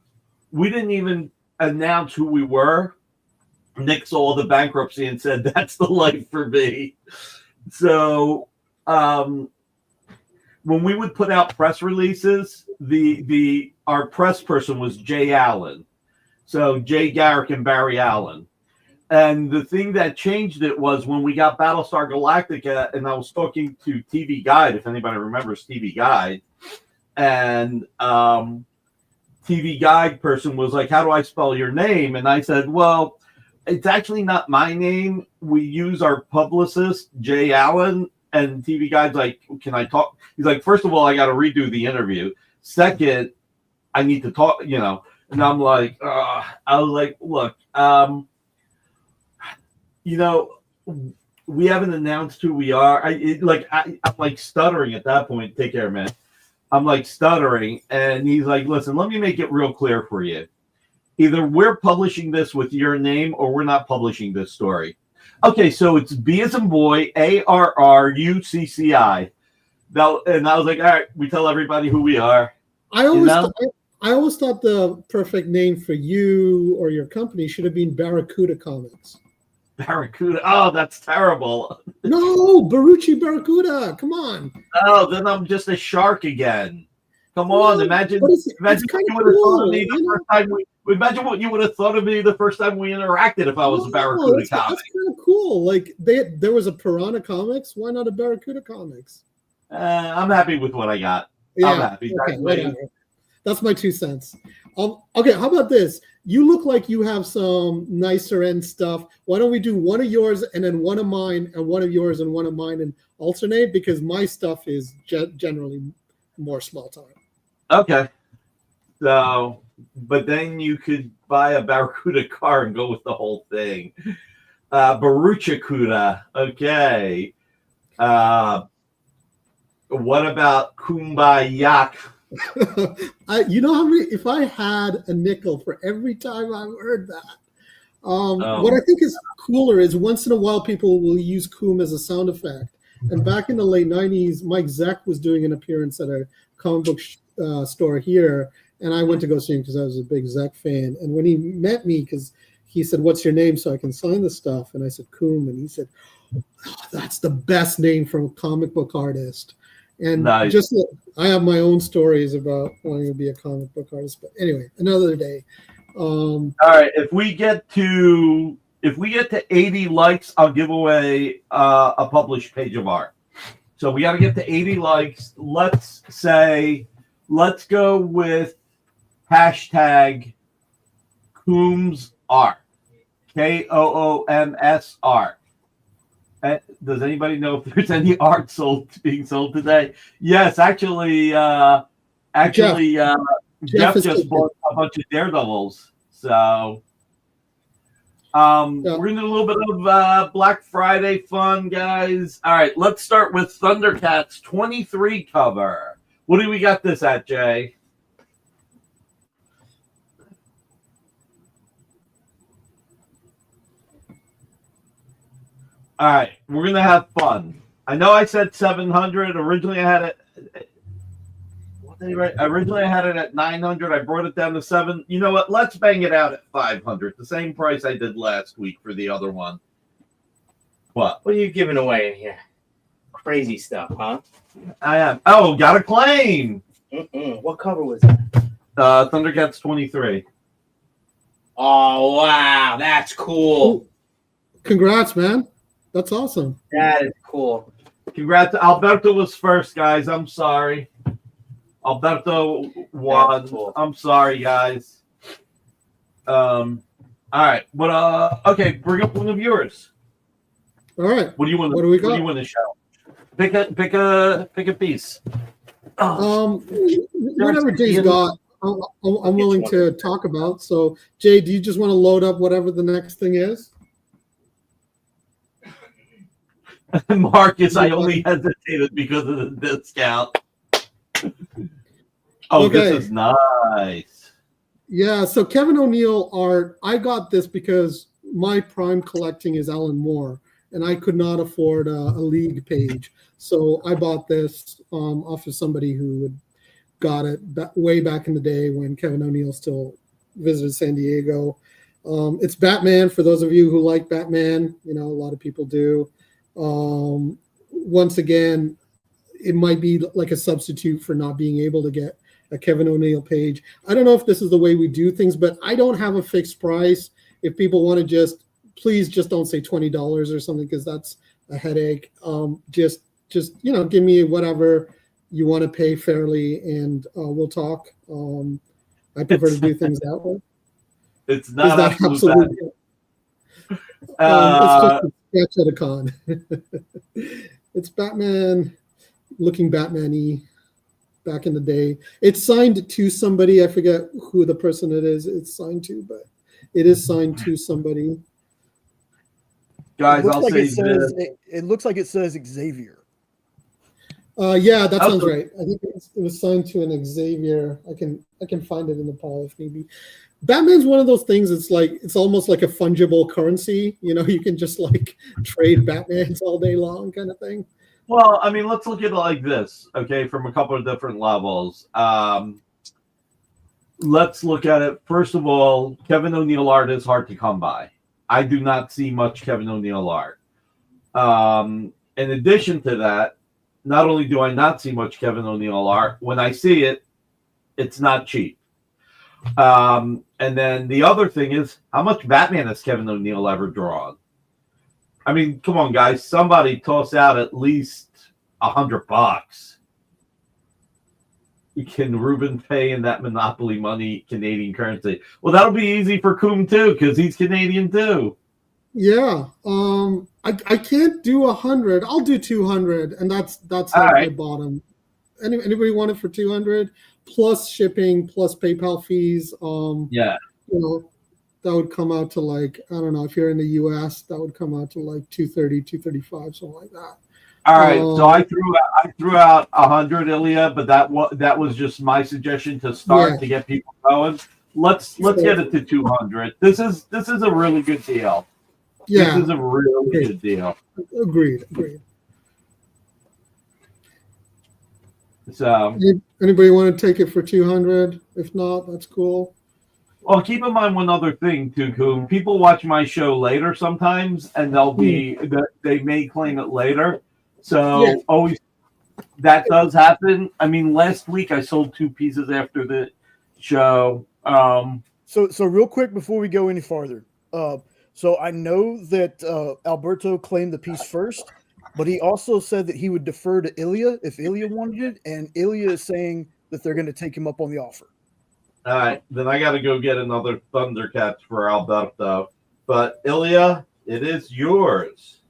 even announce who we were. Nick saw the bankruptcy and said, "That's the life for me." So, when we would put out press releases, our press person was Jay Allen. So Jay Garrick and Barry Allen. And the thing that changed it was when we got Battlestar Galactica, and I was talking to TV Guide, if anybody remembers TV Guide, and TV Guide person was like, "How do I spell your name?" And I said, "Well, it's actually not my name. We use our publicist, Jay Allen." And TV Guide's like, "Can I talk?" He's like, "First of all, I got to redo the interview. Second, I need to talk, And I'm like, I was like, "Look, we haven't announced who we are." I'm like stuttering at that point. Take care, man. I'm like stuttering. And he's like, "Listen, let me make it real clear for you. Either we're publishing this with your name or we're not publishing this story." Okay, so it's B as in boy, ARRUCCI. Now, and I was like, all right, we tell everybody who we are. I always thought the perfect name for you or your company should have been Barracuda Comics. Barracuda. Oh, that's terrible. No, Baruchi Barracuda. Come on. Oh, then I'm just a shark again. Come on, imagine what you would have thought of me the first time imagine what you would have thought of me the first time we interacted if I was a Barracuda Comics. That's kind of cool. Like there was a Piranha Comics. Why not a Barracuda Comics? I'm happy with what I got. Yeah, I'm happy. Okay, that's my 2 cents. Okay, how about this? You look like you have some nicer end stuff. Why don't we do one of yours and then one of mine, and one of yours and one of mine, and alternate? Because my stuff is generally more small time. Okay. So, but then you could buy a Barracuda car and go with the whole thing. Baruchakuda. Okay. What about Kumbaya? How many? If I had a nickel for every time I've heard that, what I think is cooler is once in a while people will use Coom as a sound effect. And back in the late 90s, Mike Zeck was doing an appearance at a comic book store here, and I went to go see him because I was a big Zeck fan. And when he met me, because he said, "What's your name so I can sign the stuff?" And I said, "Coom," and he said, "Oh, that's the best name from a comic book artist." And nice. I have my own stories about wanting to be a comic book artist, but anyway, another day. All right, if we get to 80 likes, I'll give away a published page of art. So we got to get to 80 likes. Let's go with hashtag Coombs Art, KOOMS Art. Does anybody know if there's any art being sold today? Yes, actually, Jeff just bought a bunch of Daredevils. So we're gonna do a little bit of Black Friday fun, guys. All right, let's start with Thundercats 23 cover. What do we got this at, Jay? All right, we're gonna have fun. I know I said 700. Originally, I had it. Originally, I had it at 900. I brought it down to 7. You know what? Let's bang it out at 500. The same price I did last week for the other one. What? What are you giving away in here? Crazy stuff, huh? I am. Oh, got a claim. What cover was that? Thundercats 23. Oh wow, that's cool. Congrats, man. That's awesome. That is cool. Congrats. Alberto was first, guys. I'm sorry. Alberto won. Cool. I'm sorry, guys. All right. But okay, bring up one of yours. All right. What do you want? What do we What do got? you want to show? Pick a piece. Oh, Whatever Jay's got, I'm willing to talk about. So, Jay, do you just want to load up whatever the next thing is? Marcus, I only hesitated because of the discount. Oh, Okay. This is nice. Yeah. So Kevin O'Neill art. I got this because my prime collecting is Alan Moore, and I could not afford a league page, so I bought this off of somebody who had got it way back in the day when Kevin O'Neill still visited San Diego. It's Batman for those of you who like Batman. You know, a lot of people do. Once again, it might be like a substitute for not being able to get a Kevin O'Neill page. I don't know if this is the way we do things, but I don't have a fixed price. If people want to please just don't say $20 or something, because that's a headache. Just give me whatever you want to pay fairly, and we'll talk. I prefer to do things that way. It's not absolutely. It's just a sketch at a con. It's Batman, looking Batman-y back in the day. It's signed to somebody. I forget who the person it is. It's signed to, but it is signed to somebody. Guys, It looks I'll like say it says this. it looks like it says Xavier. Yeah, that sounds Also- right. I think it was signed to an Xavier. I can find it in the pile if maybe. Batman's one of those things. It's almost like a fungible currency. You know, you can just like trade Batmans all day long, kind of thing. Well, I mean, let's look at it like this, okay, from a couple of different levels. Let's look at it. First of all, Kevin O'Neill art is hard to come by. I do not see much Kevin O'Neill art. In addition to that, not only do I not see much Kevin O'Neill art, when I see it, it's not cheap. And then the other thing is, how much Batman has Kevin O'Neill ever drawn? I mean, come on, guys. Somebody toss out at least $100. Can Ruben pay in that Monopoly money Canadian currency? Well, that'll be easy for Coom too, because he's Canadian too. Yeah. I can't do 100. I'll do 200, and that's All like right. the bottom. Anybody want it for 200 plus shipping plus PayPal fees? Yeah. You know, that would come out to like, I don't know, if you're in the US, that would come out to like 230, 235, something like that. All right. So I threw out 100, Ilya, but that was just my suggestion to start Yeah. to get people going. Let's get it to 200. This is a really good deal. Yeah, This is a really good deal. agreed. So, Anybody want to take it for 200? If not, that's cool. well, keep in mind one other thing too, Coom. People watch my show later sometimes, and they may claim it later. So Yeah. always that does happen. I mean, last week I sold 2 pieces after the show. So real quick before we go any farther, so I know that Alberto claimed the piece first, but he also said that he would defer to Ilya if Ilya wanted it, and Ilya is saying that they're going to take him up on the offer. All right, then I got to go get another Thundercats for Alberto. But Ilya, it is yours.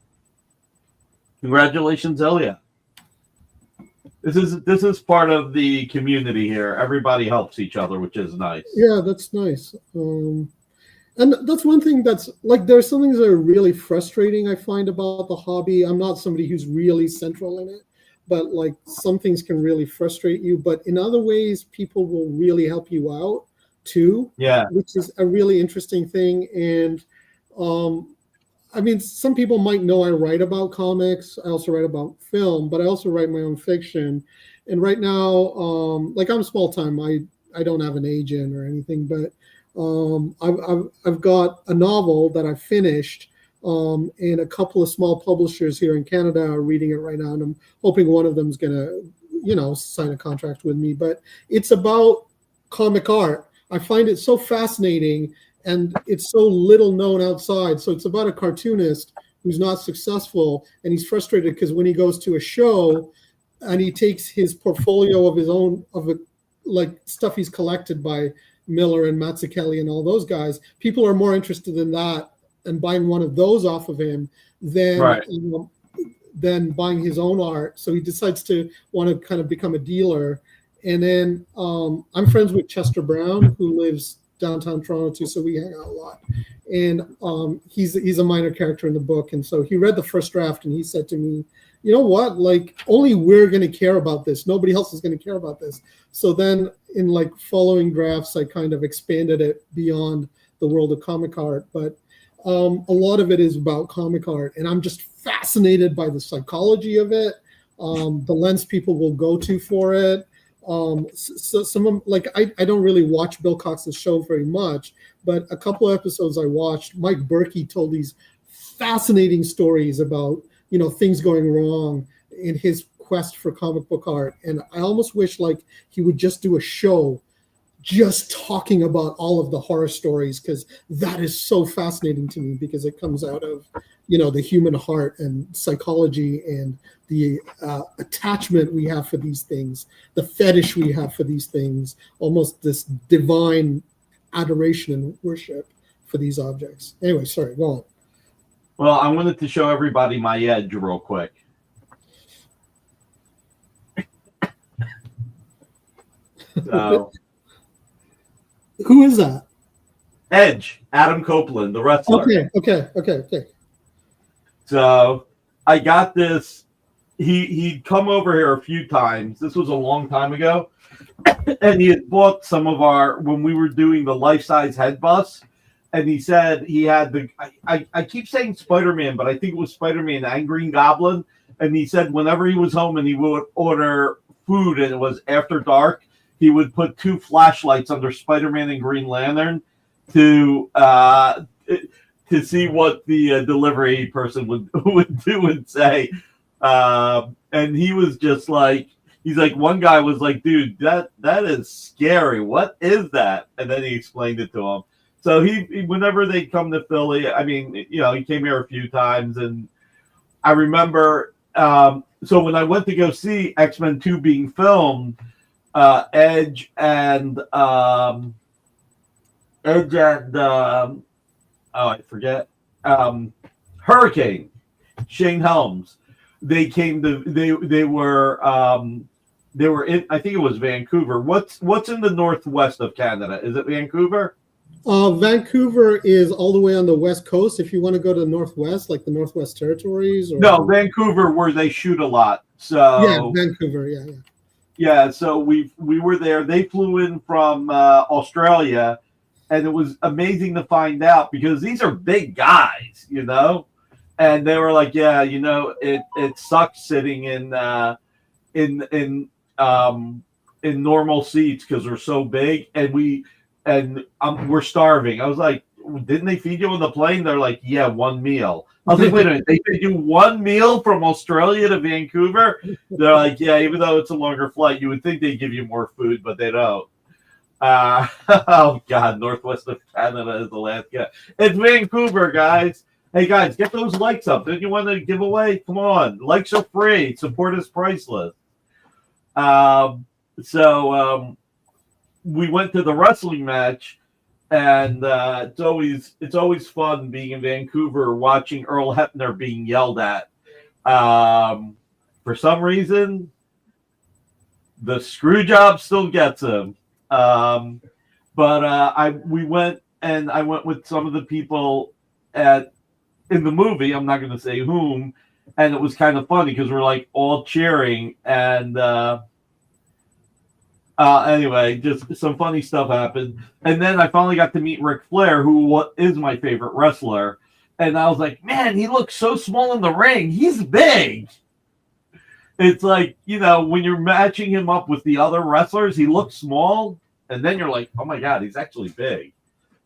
Congratulations, Ilya. This is part of the community here. Everybody helps each other, which is nice. Yeah, that's nice. And that's one thing that's like, there's some things that are really frustrating, I find, about the hobby. I'm not somebody who's really central in it, but like some things can really frustrate you. But in other ways, people will really help you out too. Yeah. Which is a really interesting thing. And I mean, some people might know I write about comics. I also write about film, but I also write my own fiction. And right now, like I'm small time. I don't have an agent or anything, but I've got a novel that I finished, and a couple of small publishers here in Canada are reading it right now, and I'm hoping one of them is gonna, sign a contract with me. But it's about comic art. I find it so fascinating, and it's so little known outside. So it's about a cartoonist who's not successful, and he's frustrated because when he goes to a show and he takes his portfolio of his own like stuff he's collected by Miller and Mazzucchelli and all those guys, people are more interested in that and buying one of those off of him than Right. than buying his own art. So he decides to want to kind of become a dealer. And then I'm friends with Chester Brown, who lives downtown Toronto too, so we hang out a lot. And he's a minor character in the book. And so he read the first draft and he said to me, you know what, like only we're going to care about this. Nobody else is going to care about this. So then in like following drafts, I kind of expanded it beyond the world of comic art. But a lot of it is about comic art, and I'm just fascinated by the psychology of it, the lens people will go to for it. So some of, like, I don't really watch Bill Cox's show very much, but a couple of episodes I watched, Mike Berkey told these fascinating stories about, you know, things going wrong in his quest for comic book art. And I almost wish like he would just do a show just talking about all of the horror stories, because that is so fascinating to me, because it comes out of, you know, the human heart and psychology and the attachment we have for these things, the fetish we have for these things, almost this divine adoration and worship for these objects. Anyway, sorry, go on. Well, I wanted to show everybody my Edge real quick. So, Who is that? Edge, Adam Copeland, the wrestler. Okay. So I got this. He'd come over here a few times. This was a long time ago. And he had bought some of our, when we were doing the life-size head bus. And he said he had the, I keep saying Spider-Man, but I think it was Spider-Man and Green Goblin. And he said whenever he was home and he would order food and it was after dark, he would put 2 flashlights under Spider-Man and Green Lantern to see what the delivery person would do and say. And he was just like, he's like, one guy was like, dude, that is scary. What is that? And then he explained it to him. So he whenever they come to Philly, I mean, you know, he came here a few times, and I remember. So when I went to go see X-Men 2 being filmed, Edge and oh, I forget, Hurricane, Shane Helms. They came to they were in, I think it was Vancouver. What's in the northwest of Canada? Is it Vancouver? Vancouver is all the way on the west coast. If you want to go to the northwest, like the Northwest Territories, or No, Vancouver, where they shoot a lot. So yeah, Vancouver, yeah. Yeah, so we were there. They flew in from Australia, and it was amazing to find out, because these are big guys, you know, and they were like, yeah, you know, it sucks sitting in normal seats because they're so big, and we're starving. I was like, didn't they feed you on the plane? They're like, yeah, one meal. I was like, wait a minute, they feed you one meal from Australia to Vancouver? They're like, yeah, even though it's a longer flight, you would think they give you more food, but they don't. Oh, God, northwest of Canada is Alaska. It's Vancouver, guys. Hey, guys, get those likes up. Didn't you want to give away? Come on. Likes are free. Support is priceless. So we went to the wrestling match, and it's always fun being in Vancouver watching Earl Hebner being yelled at. For some reason, the screw job still gets him. But we went, and I went with some of the people in the movie. I'm not going to say whom, and it was kind of funny because we're like all cheering, and anyway, just some funny stuff happened. And then I finally got to meet Ric Flair, who is my favorite wrestler. And I was like, man, he looks so small in the ring. He's big. It's like, you know, when you're matching him up with the other wrestlers, he looks small. And then you're like, oh my God, he's actually big.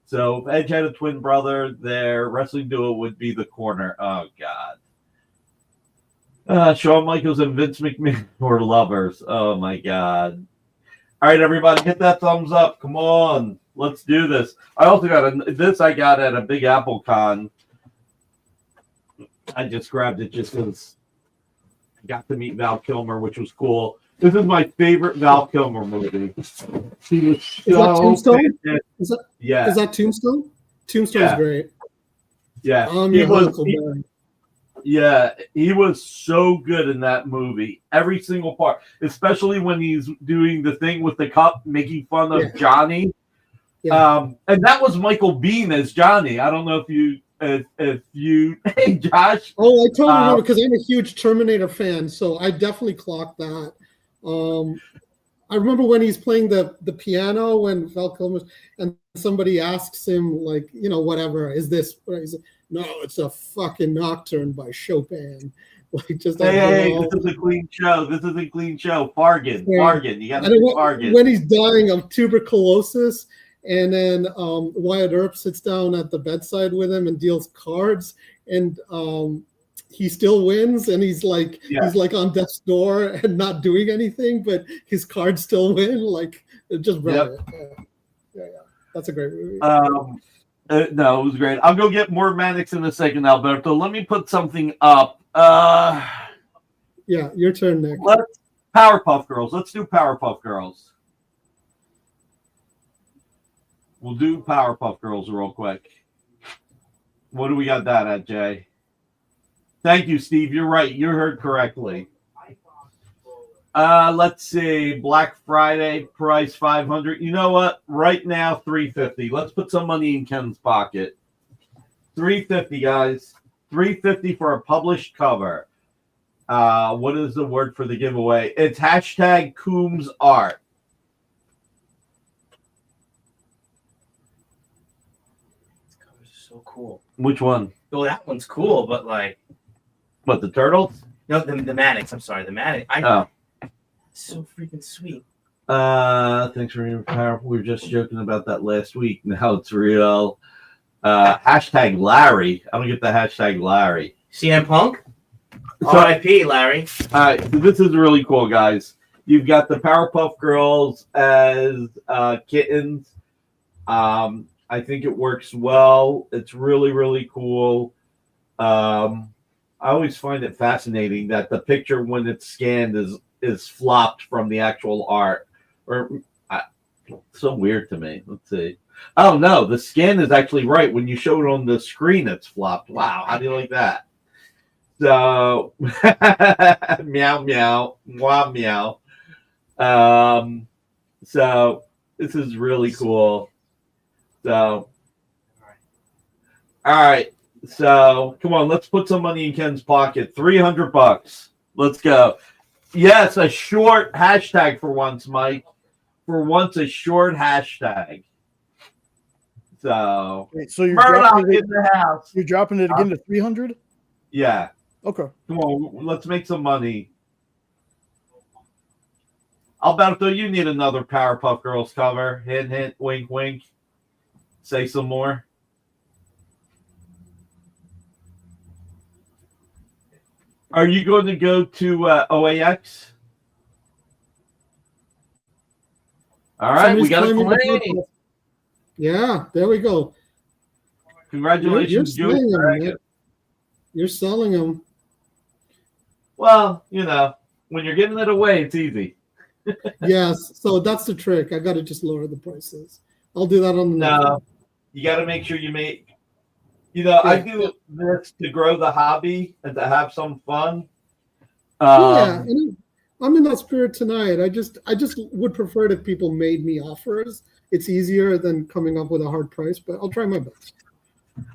So if Edge had a twin brother, their wrestling duo would be the Corner. Oh, God. Shawn Michaels and Vince McMahon were lovers. Oh, my God. All right, everybody, hit that thumbs up. Come on. Let's do this. I also got this I got at a Big Apple Con. I just grabbed it just because I got to meet Val Kilmer, which was cool. This is my favorite Val Kilmer movie. He was so Is that Tombstone? fantastic. Is that Tombstone? Tombstone is great. Yeah, I'm he your was. Huckleberry. Yeah, he was so good in that movie. Every single part, especially when he's doing the thing with the cup, making fun of Yeah. Johnny. Yeah. And that was Michael Biehn as Johnny. I don't know if you, hey Josh. Oh, I totally remember because I'm a huge Terminator fan, so I definitely clocked that. I remember when he's playing the piano when Val Kilmer and somebody asks him like, whatever is this? He's like, no, it's a fucking nocturne by Chopin. Like just Hey, this is a clean show. This is a clean show. Fargan. You got to do Fargan. When he's dying of tuberculosis, and then Wyatt Earp sits down at the bedside with him and deals cards, and he still wins, and he's like on death's door and not doing anything, but his cards still win. Like just brilliant. Yep. Yeah. That's a great movie. No, it was great. I'll go get more Mannix in a second, Alberto. Let me put something up. Yeah, your turn, Nick. Powerpuff Girls. Let's do Powerpuff Girls. We'll do Powerpuff Girls real quick. What do we got that at, Jay? Thank you, Steve. You're right. You heard correctly. Let's see. Black Friday price $500. You know what? Right now, $350. Let's put some money in Ken's pocket. $350, guys. $350 for a published cover. What is the word for the giveaway? It's hashtag Coombs Art. This cover's so cool. Which one? Well, that one's cool, but like, what, the turtles? No, the Mannix. I'm sorry, the Mannix. So freaking sweet. Thanks for being powerful. We were just joking about that last week. Now it's real. Hashtag Larry. I'm gonna get the hashtag Larry. CM Punk. R.I.P. Larry. All right, so this is really cool, guys. You've got the Powerpuff Girls as kittens. I think it works well. It's really, really cool. I always find it fascinating that the picture, when it's scanned, is flopped from the actual art. So weird to me. Let's see. Oh no, the scan is actually right. When you show it on the screen, it's flopped. Wow, how do you like that? So meow meow, wow meow. So this is really cool. So all right. So come on, let's put some money in Ken's pocket. $300. Let's go. Yes, a short hashtag for once, Mike. For once, a short hashtag. So, so you're Murdoch dropping it in the house. You're dropping it again to 300? Yeah. Okay. Come on, let's make some money. Alberto, you need another Powerpuff Girls cover. Hint, hint, wink, wink. Say some more. Are you going to go to OAX? All right, Somebody's we got a climbing the claim. purple. Yeah, there we go. Congratulations, You're selling them, Joey. Nick. You're selling them. Well, when you're giving it away, it's easy. Yes, so that's the trick. I got to just lower the prices. I'll do that on the next one. You got to make sure you make. I do this to grow the hobby and to have some fun. And I'm in that spirit tonight. I just would prefer it if people made me offers. It's easier than coming up with a hard price, but I'll try my best.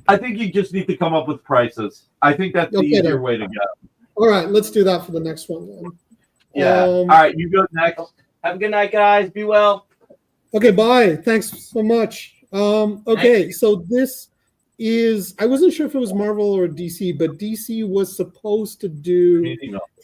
I think you just need to come up with prices. I think that's the easier way to go. All right, let's do that for the next one then. Yeah. All right, you go next. Have a good night, guys. Be well. Okay, bye. Thanks so much. Okay, so this is, I wasn't sure if it was Marvel or DC, but DC was supposed to do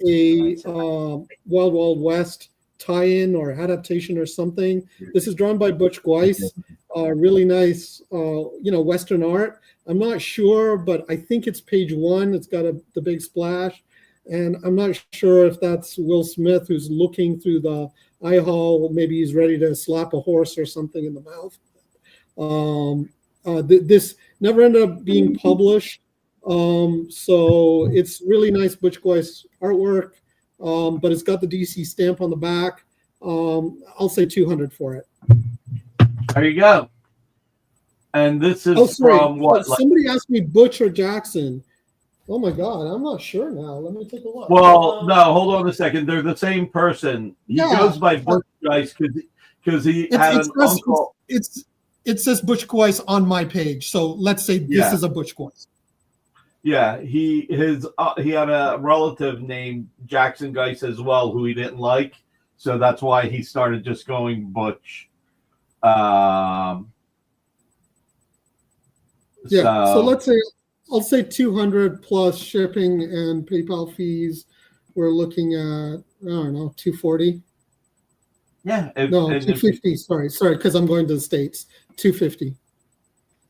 a Wild Wild West tie-in or adaptation or something. This is drawn by Butch Guice. Really nice, Western art. I'm not sure, but I think it's page 1. It's got the big splash. And I'm not sure if that's Will Smith who's looking through the eye hole. Maybe he's ready to slap a horse or something in the mouth. This never ended up being published. So it's really nice Butch Guice artwork, but it's got the DC stamp on the back. I'll say $200 for it. There you go. And this is Oh, sorry. from what? Like, Somebody asked me Butch or Jackson. Oh my God, I'm not sure now. Let me take a look. well, no, hold on a second. They're the same person. He Yeah. goes by Butch Guice because he had an uncle. It says Butch Guice on my page. So let's say this Yeah. is a Butch Guice. Yeah, he had a relative named Jackson Guice as well, who he didn't like, so that's why he started just going Butch. Yeah. So let's say I'll say 200 plus shipping and PayPal fees. We're looking at, I don't know, 240. Yeah, No, 250. Sorry, because I'm going to the States. 250.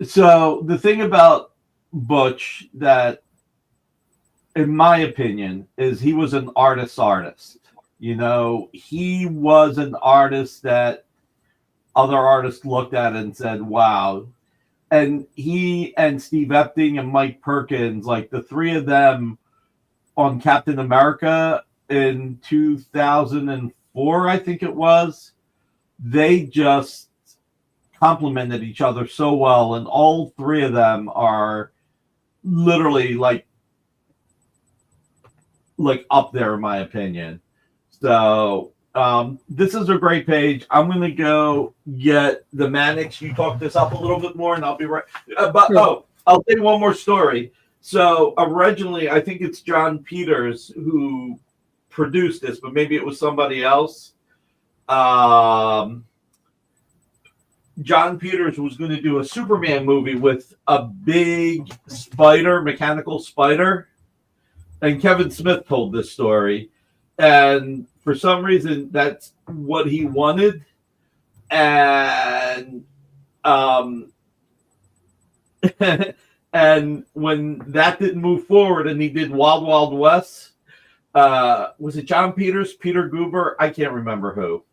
So the thing about Butch that, in my opinion, is he was an artist. You know, he was an artist that other artists looked at and said, wow. And he and Steve Epting and Mike Perkins, like the three of them on Captain America in 2004, I think it was, they just complemented each other so well. And all three of them are literally like up there, in my opinion. So this is a great page. I'm going to go get the Mannix. You talk this up a little bit more, and I'll be right. I'll say one more story. So originally, I think it's John Peters who produced this, but maybe it was somebody else. John Peters was going to do a Superman movie with a big spider, mechanical spider. And Kevin Smith told this story. And for some reason, that's what he wanted. And and when that didn't move forward and he did Wild Wild West, was it John Peters, Peter Guber? I can't remember who.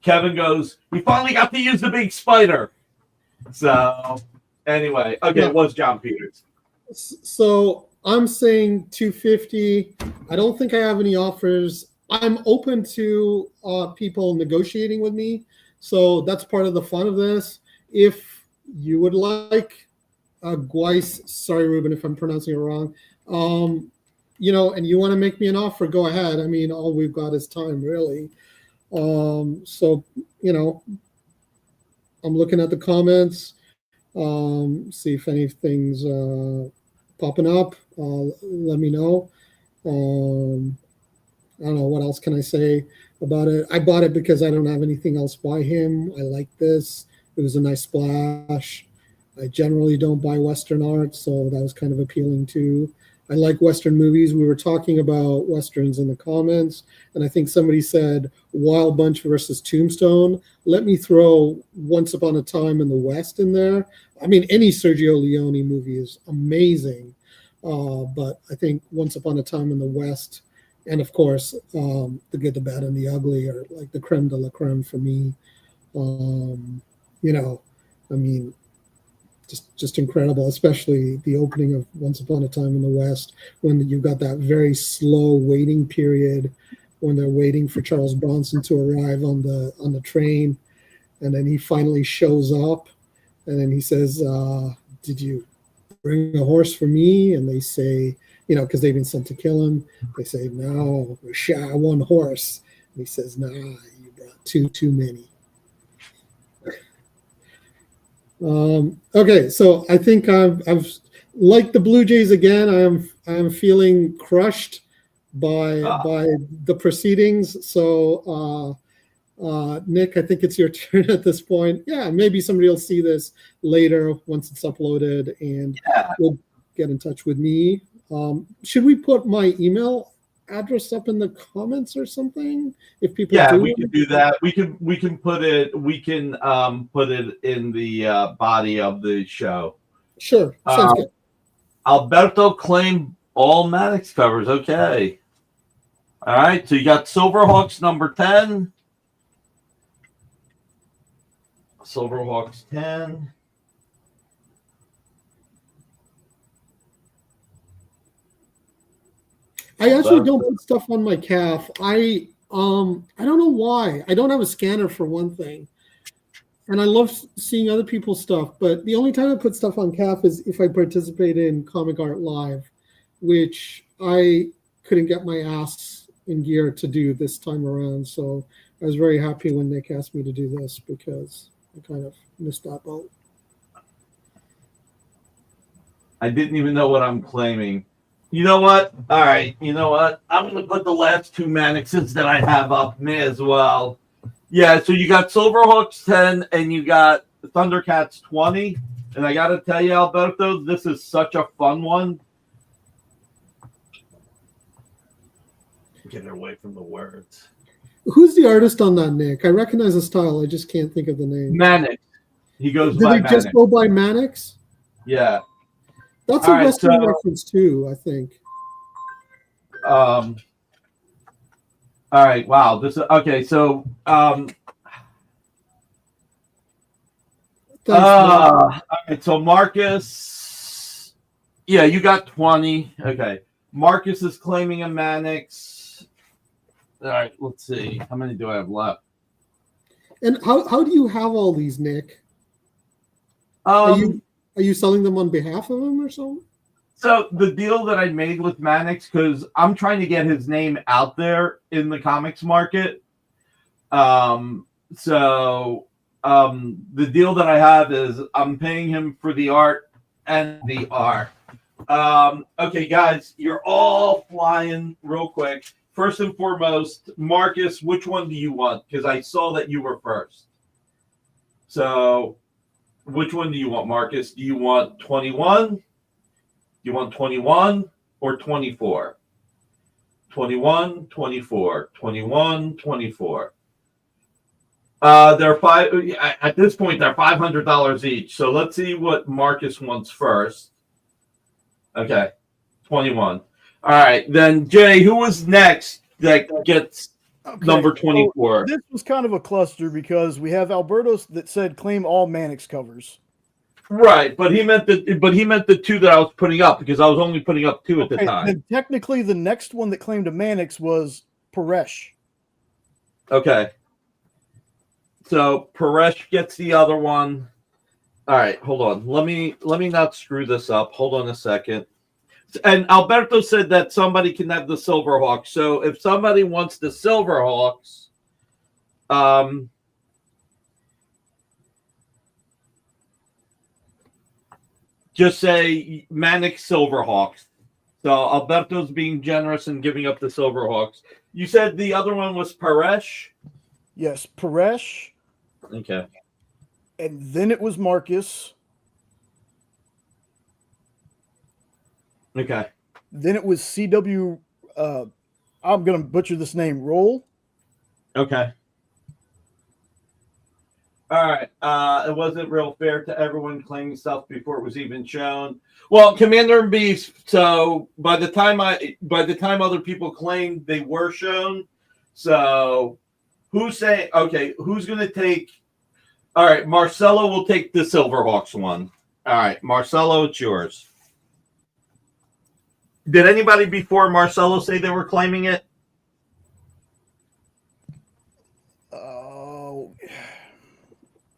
Kevin goes, we finally got to use the big spider. So anyway, okay, it was John Peters. So I'm saying 250. I don't think I have any offers. I'm open to people negotiating with me. So that's part of the fun of this. If you would like Guice, sorry, Ruben, if I'm pronouncing it wrong, and you want to make me an offer, go ahead. I mean, all we've got is time, really. So, I'm looking at the comments, see if anything's popping up. Let me know. I don't know, what else can I say about it? I bought it because I don't have anything else by him. I like this. It was a nice splash. I generally don't buy Western art, so that was kind of appealing too. I like Western movies. We were talking about Westerns in the comments, and I think somebody said Wild Bunch versus Tombstone. Let me throw Once Upon a Time in the West in there. I mean, any Sergio Leone movie is amazing, but I think Once Upon a Time in the West, and of course, The Good, the Bad, and the Ugly are like the creme de la creme for me. I mean, just incredible, especially the opening of Once Upon a Time in the West, when you've got that very slow waiting period when they're waiting for Charles Bronson to arrive on the train, and then he finally shows up, and then he says, did you bring a horse for me? And they say, because they've been sent to kill him, they say, no, we shot one horse. And he says, nah, you brought too many. Okay, so I think I've like the Blue Jays again. I am feeling crushed by the proceedings. So Nick, I think it's your turn at this point. Yeah, maybe somebody will see this later once it's uploaded, and will get in touch with me. Should we put my email address up in the comments or something? If people we can do that. We can put it in the body of the show. Sure, sounds good. Alberto claimed all Mannix covers. Okay. All right. So you got Silverhawks number 10. Silverhawks 10. I actually don't put stuff on my calf. I don't know why. I don't have a scanner for one thing. and I love seeing other people's stuff. But the only time I put stuff on CAF is if I participate in Comic Art Live, which I couldn't get my ass in gear to do this time around. So I was very happy when Nick asked me to do this because I kind of missed that boat. I didn't even know what I'm claiming. You know what? All right. You know what? I'm going to put the last two Manixes that I have up. May as well. Yeah, so you got Silverhawks 10 and you got Thundercats 20. And I got to tell you, Alberto, this is such a fun one. Get it away from the words. Who's the artist on that, Nick? I recognize the style. I just can't think of the name. Manix. He goes Did by he just Manix. go by Mannix? Yeah. That's All a right, Western so- reference too, I think. All right. Wow. This is okay. So, Thanks, Nick. all right. So Marcus, yeah, you got 20. Okay. Marcus is claiming a Manix. All right. Let's see. How many do I have left? And how do you have all these, Nick? Are you selling them on behalf of him or something? So the deal that I made with Manix, because I'm trying to get his name out there in the comics market. The deal that I have is I'm paying him for the art and the art. Okay, guys, you're all flying real quick. First and foremost, Marcus, which one do you want? Because I saw that you were first. So which one do you want, Marcus? Do you want 21? Do you want 21 or 24? 21, 24, 21, 24. They're five at this point, they're $500 each. So let's see what Marcus wants first. Okay, 21. All right, then Jay, who was next that gets Okay, number so 24? this was kind of a cluster because we have Alberto that said claim all Mannix covers. Right, but he meant the two that I was putting up because I was only putting up two at the time. And technically, the next one that claimed a Mannix was Paresh. Okay. So Paresh gets the other one. All right, hold on. Let me not screw this up. Hold on a second. And Alberto said that somebody can have the Silverhawks. So if somebody wants the Silverhawks, just say Manic Silverhawks. So Alberto's being generous and giving up the Silverhawks. You said the other one was Paresh? Yes, Paresh, Okay. and then it was Marcus. Okay. Then it was CW. I'm gonna butcher this name. Roll. Okay. All right. It wasn't real fair to everyone claiming stuff before it was even shown. Well, Commander and Beast. So by the time other people claimed, they were shown. So who's saying? Okay, who's going to take? All right, Marcelo will take the Silverhawks one. All right, Marcelo, it's yours. Did anybody before Marcelo say they were claiming it?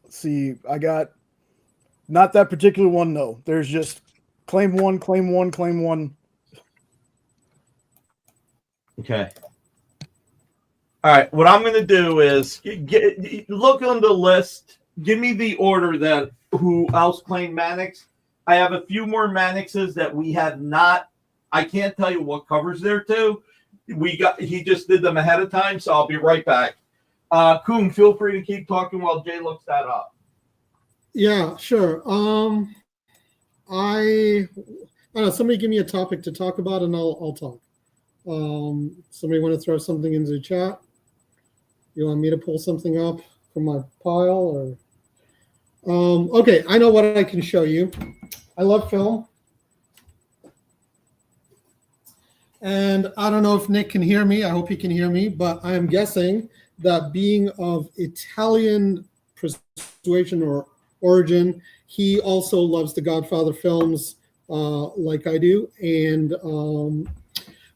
Let's see. I got not that particular one. No, there's just claim one, claim one, claim one. Okay. All right. What I'm going to do is look on the list. Give me the order that who else claimed Mannix. I have a few more Mannixes that we have not. I can't tell you what covers there too. He just did them ahead of time, so I'll be right back. Koom, feel free to keep talking while Jay looks that up. Yeah, sure. I don't know. Somebody give me a topic to talk about, and I'll talk. Somebody want to throw something into the chat? You want me to pull something up from my pile, or? Okay, I know what I can show you. I love film. And I don't know if Nick can hear me. I hope he can hear me, but I am guessing that being of Italian persuasion or origin, he also loves the Godfather films like I do. And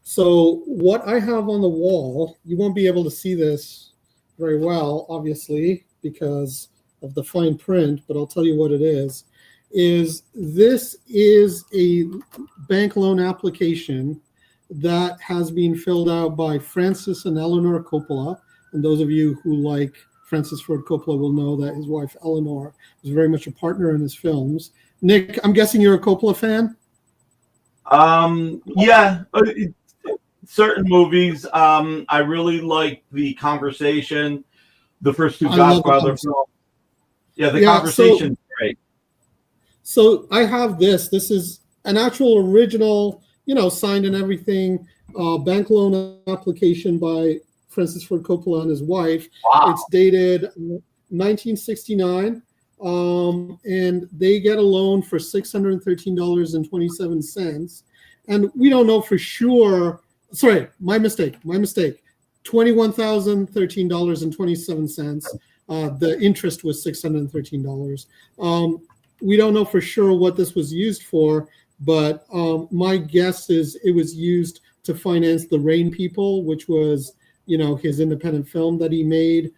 so what I have on the wall, you won't be able to see this very well, obviously, because of the fine print, but I'll tell you what it is this is a bank loan application that has been filled out by Francis and Eleanor Coppola. And those of you who like Francis Ford Coppola will know that his wife Eleanor was very much a partner in his films. Nick, I'm guessing you're a Coppola fan? Yeah, certain movies. I really like The Conversation, the first two Godfather films. Yeah, The Conversation's great. So I have this. This is an actual original, signed and everything, bank loan application by Francis Ford Coppola and his wife. Wow. It's dated 1969, and they get a loan for $613.27. And we don't know for sure. Sorry, my mistake. $21,013.27. The interest was $613. We don't know for sure what this was used for, but my guess is it was used to finance The Rain People, which was, his independent film that he made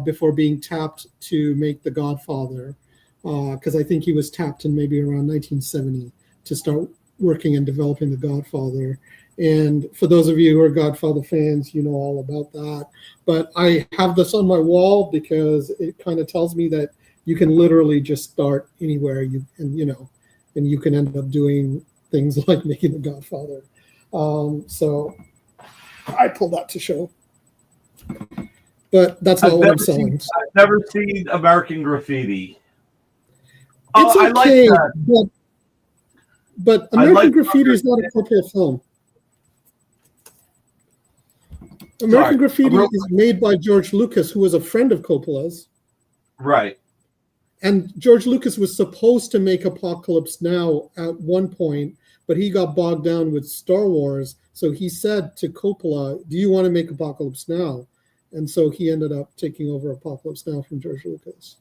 before being tapped to make The Godfather. Because I think he was tapped in maybe around 1970 to start working and developing The Godfather. And for those of you who are Godfather fans, you know all about that. But I have this on my wall because it kind of tells me that you can literally just start anywhere and you can end up doing things like making The Godfather. So I pulled that to show. But that's not what I'm selling. I've never seen American Graffiti. It's I okay, like that. but American Graffiti is not a Coppola film. American Graffiti is made by George Lucas, who was a friend of Coppola's. Right. And George Lucas was supposed to make Apocalypse Now at one point, but he got bogged down with Star Wars. So he said to Coppola, do you want to make Apocalypse Now? And so he ended up taking over Apocalypse Now from George Lucas.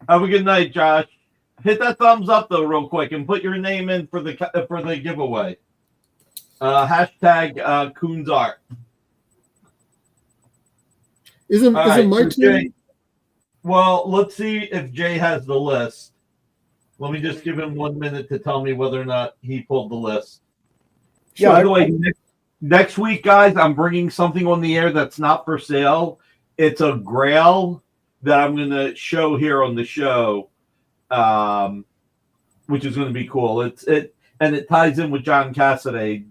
Have a good night, Josh. Hit that thumbs up, though, real quick, and put your name in for the giveaway. Hashtag Coons Art. Isn't my turn? Jay, well, let's see if Jay has the list. Let me just give him 1 minute to tell me whether or not he pulled the list. Yeah, by the way, next week, guys, I'm bringing something on the air that's not for sale. It's a Grail that I'm going to show here on the show, which is going to be cool. It ties in with John Cassaday.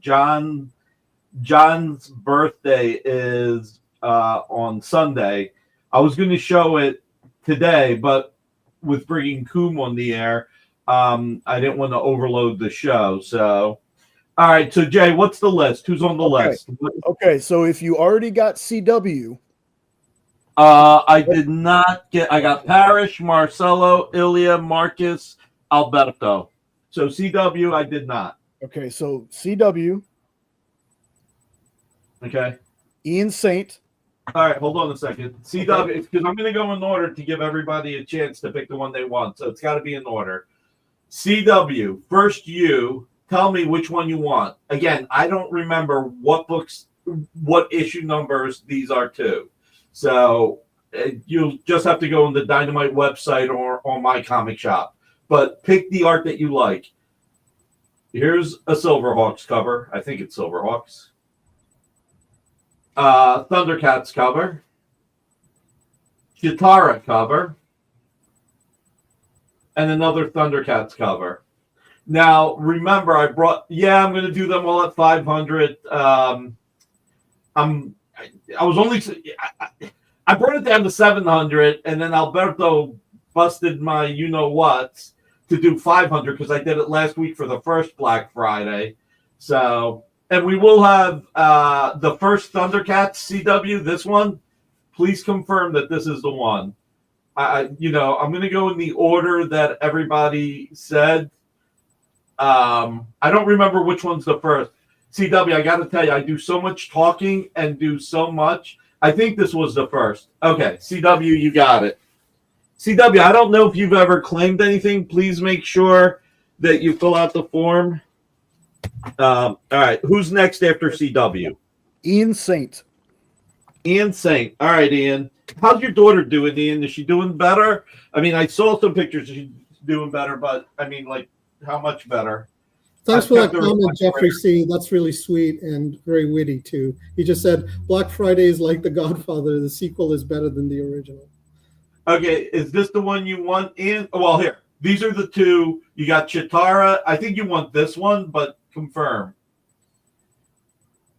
John's birthday is on Sunday. I was going to show it today, but with bringing Coom on the air, I didn't want to overload the show. So, all right. So, Jay, what's the list? Who's on the list? Okay, so if you already got CW, I did not get. I got Parrish, Marcelo, Ilya, Marcus, Alberto. So CW, I did not. Okay, so CW. Okay. Ian Saint. All right, hold on a second. CW, because I'm going to go in order to give everybody a chance to pick the one they want. So it's got to be in order. CW, first you. Tell me which one you want. Again, I don't remember what books, what issue numbers these are to. So you'll just have to go on the Dynamite website or on my comic shop. But pick the art that you like. Here's a Silverhawks cover. I think it's Silverhawks. Thundercats cover. Chitara cover. And another Thundercats cover. Now, remember, I'm going to do them all at 500. I brought it down to 700, and then Alberto busted my you-know-whats to do 500 because I did it last week for the first Black Friday. So, and we will have the first Thundercats CW, this one. Please confirm that this is the one. I'm going to go in the order that everybody said. I don't remember which one's the first. CW, I got to tell you, I do so much talking and do so much. I think this was the first. Okay, CW, you got it. CW, I don't know if you've ever claimed anything. Please make sure that you fill out the form. All right, who's next after CW? Ian Saint. Ian Saint. All right, Ian. how's your daughter doing, Ian? Is she doing better? I mean, I saw some pictures. She's doing better, but I mean, like, how much better? Thanks I've for that kept her comment, on Jeffrey Twitter. C. That's really sweet and very witty too. He just said Black Friday is like The Godfather. The sequel is better than the original. Okay, is this the one you want, Ian? Well, here. These are the two. You got Chitara. I think you want this one, but confirm.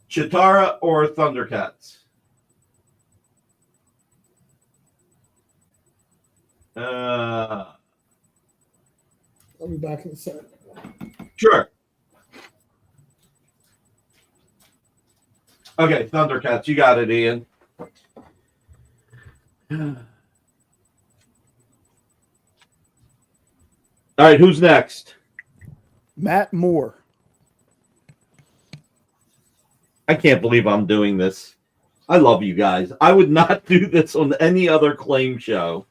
Chitara or Thundercats? I'll be back in a second. Sure. Okay, Thundercats. You got it, Ian. All right, who's next? Matt Moore. I can't believe I'm doing this. I love you guys. I would not do this on any other claim show.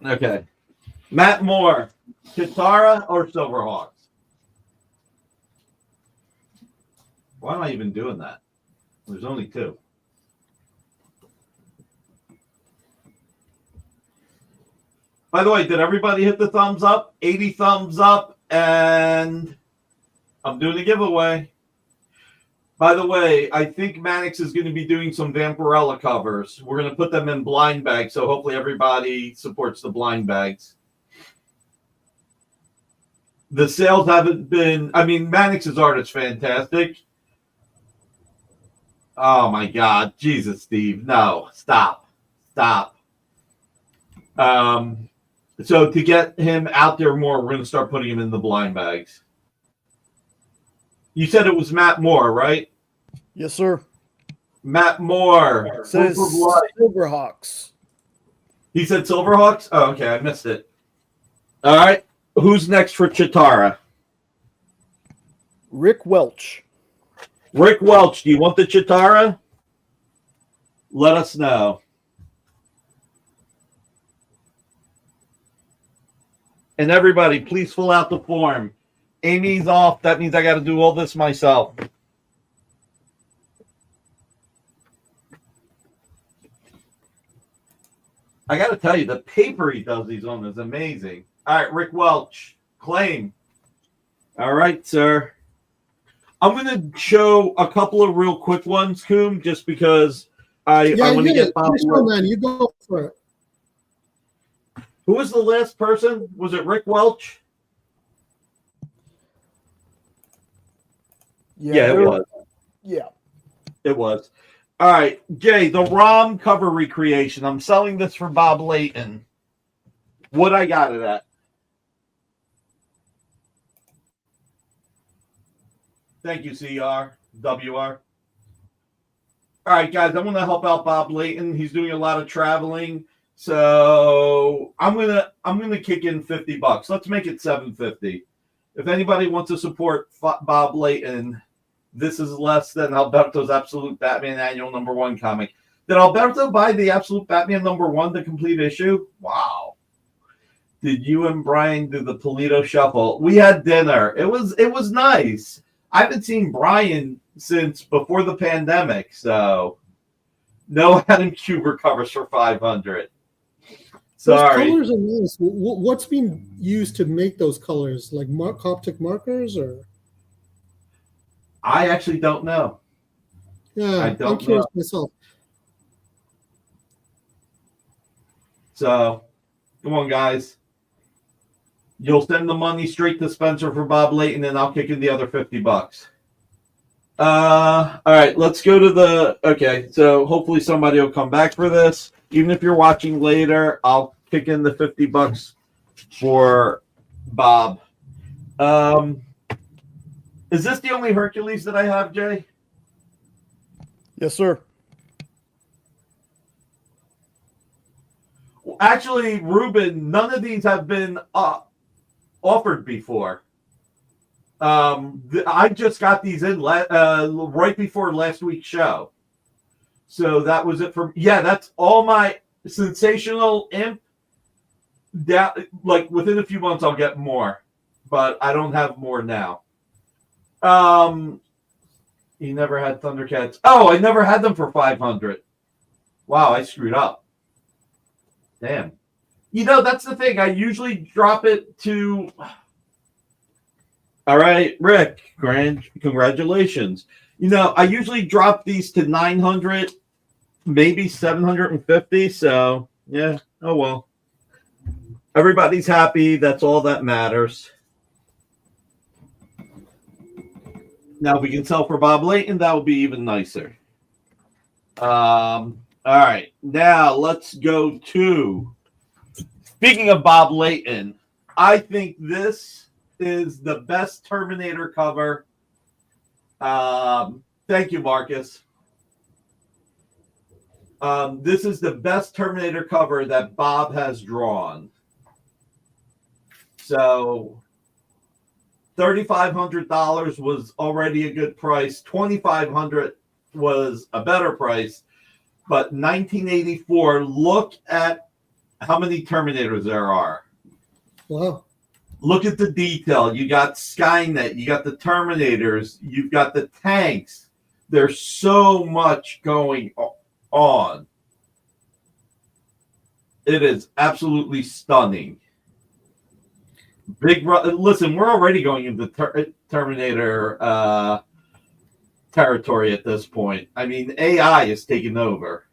Okay. Matt Moore, Chitara or Silverhawks? Why am I even doing that? There's only two. By the way, did everybody hit the thumbs up? 80 thumbs up, and I'm doing a giveaway. By the way, I think Mannix is going to be doing some Vampirella covers. We're going to put them in blind bags, so hopefully everybody supports the blind bags. The sales haven't been... I mean, Mannix's art is fantastic. Oh, my God. Jesus, Steve. No. Stop. Stop. So to get him out there more, we're going to start putting him in the blind bags. You said it was Matt Moore, right? Yes, sir. Matt Moore. Says Hope of Light. Silverhawks. He said Silverhawks? Oh, okay. I missed it. All right. Who's next for Chitara? Rick Welch. Rick Welch, do you want the Chitara? Let us know. And everybody, please fill out the form. Amy's off. That means I got to do all this myself. I got to tell you, the paper he does these on is amazing. All right, Rick Welch, claim. All right, sir. I'm going to show a couple of real quick ones, Coom, just because I want to get Bob. Man, you go for it. Who was the last person? Was it Rick Welch? Yeah, it was. Yeah. It was. All right, Jay, the ROM cover recreation. I'm selling this for Bob Layton. What I got it at? Thank you, CR, WR. All right, guys, I'm going to help out Bob Layton. He's doing a lot of traveling. So I'm gonna kick in $50. Let's make it $750. If anybody wants to support Bob Layton, this is less than Alberto's Absolute Batman Annual #1 comic. Did Alberto buy the Absolute Batman #1, the complete issue? Wow. Did you and Brian do the Polito Shuffle? We had dinner. It was nice. I haven't seen Brian since before the pandemic, so no Adam Kuber covers for $500. Sorry. Those colors are nice. What's being used to make those colors? Like Coptic markers, or? I actually don't know. Yeah, I'm curious myself. So, come on, guys. You'll send the money straight to Spencer for Bob Layton, and I'll kick in the other $50. All right, let's go to the... Okay, so hopefully somebody will come back for this. Even if you're watching later, I'll kick in the $50 for Bob. Is this the only Hercules that I have, Jay? Yes, sir. Actually, Ruben, none of these have been offered before. I just got these in right before last week's show. So that was it for... Yeah, that's all my Sensational Imp. Like, within a few months, I'll get more. But I don't have more now. He never had Thundercats. Oh, I never had them for 500. Wow, I screwed up. Damn. You know, that's the thing. I usually drop it to. All right, Rick. Congratulations. You know, I usually drop these to 900, maybe 750. So, yeah. Oh, well. Everybody's happy. That's all that matters. Now, if we can sell for Bob Layton, that would be even nicer. All right. Now, let's go to. Speaking of Bob Layton, I think this is the best Terminator cover. Thank you, Marcus. This is the best Terminator cover that Bob has drawn. So $3,500 was already a good price. $2,500 was a better price. But 1984, look at how many Terminators there are. Wow. Look at the detail. You got Skynet. You got the Terminators. You've got the tanks. There's so much going on. It is absolutely stunning. Listen, we're already going into Terminator territory at this point. I mean, AI is taking over.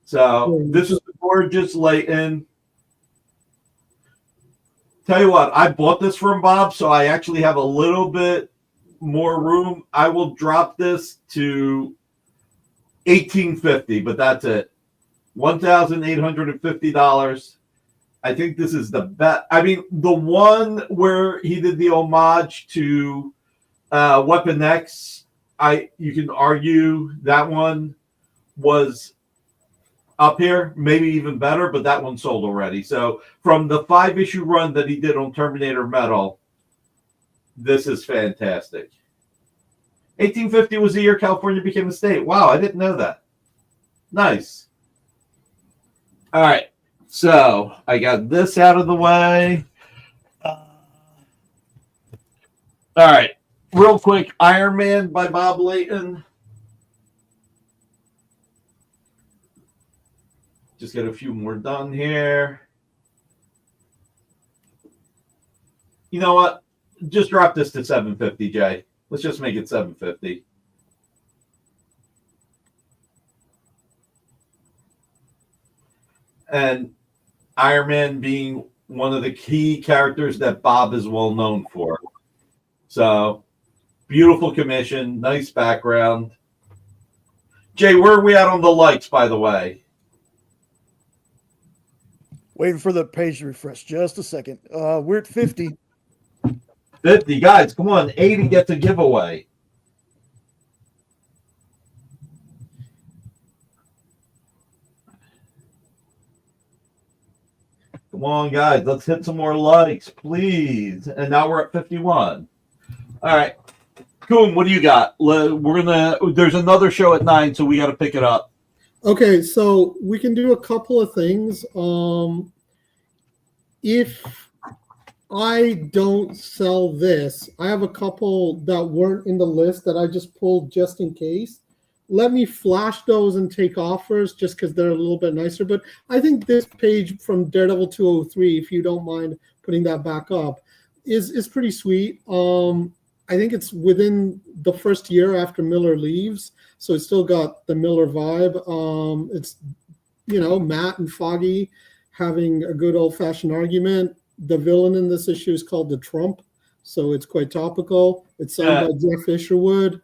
So this is the gorgeous Layton. Tell you what, I bought this from Bob, so I actually have a little bit more room. I will drop this to $1,850, but that's it. $1,850. I think this is the best. I mean, the one where he did the homage to Weapon X, you can argue that one was up here, maybe even better, but that one sold already. So from the 5-issue run that he did on Terminator Metal, this is fantastic. 1850 was the year California became a state. Wow, I didn't know that. Nice. All right. So I got this out of the way. All right. Real quick, Iron Man by Bob Layton. Just get a few more done here. You know what? Just drop this to 750, Jay. Let's just make it 750. And Iron Man being one of the key characters that Bob is well known for. So, beautiful commission, nice background. Jay, where are we at on the likes, by the way? Waiting for the page to refresh. Just a second. We're at 50. 50. Guys, come on. 80 gets a giveaway. Come on, guys. Let's hit some more likes, please. And now we're at 51. All right. Coon, what do you got? There's another show at 9, so we got to pick it up. Okay, so we can do a couple of things. If I don't sell this, I have a couple that weren't in the list that I just pulled just in case. Let me flash those and take offers just because they're a little bit nicer. But I think this page from Daredevil 203, if you don't mind putting that back up, is pretty sweet. I think it's within the first year after Miller leaves, so it's still got the Miller vibe. It's, Matt and Foggy having a good old-fashioned argument. The villain in this issue is called the Trump, so it's quite topical. It's signed by Jeff Isherwood.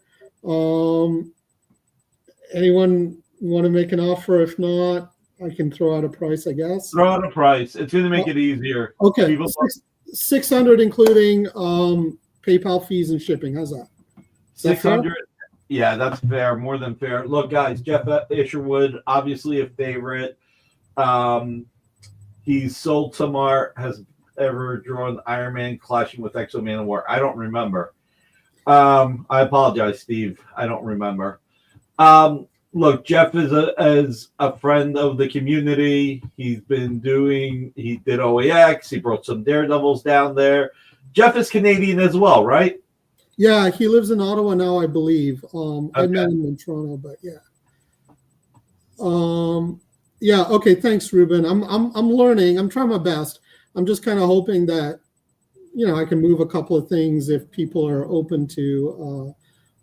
Anyone want to make an offer? If not, I can throw out a price, I guess. Throw out a price. It's going to make it easier. Okay, 600 including PayPal fees and shipping. How's that? 600. Yeah, that's fair. More than fair. Look, guys, Jeff Isherwood, obviously a favorite. He's sold some art. Has ever drawn Iron Man clashing with Exo-Man of War? I don't remember. I apologize, Steve. I don't remember. Look, Jeff is a friend of the community. He did OAX. He brought some Daredevils down there. Jeff is Canadian as well, right? Yeah, he lives in Ottawa now, I believe. I Okay. met him in Toronto, but yeah. Yeah. Okay. Thanks, Ruben. I'm learning. I'm trying my best. I'm just kind of hoping that I can move a couple of things if people are open to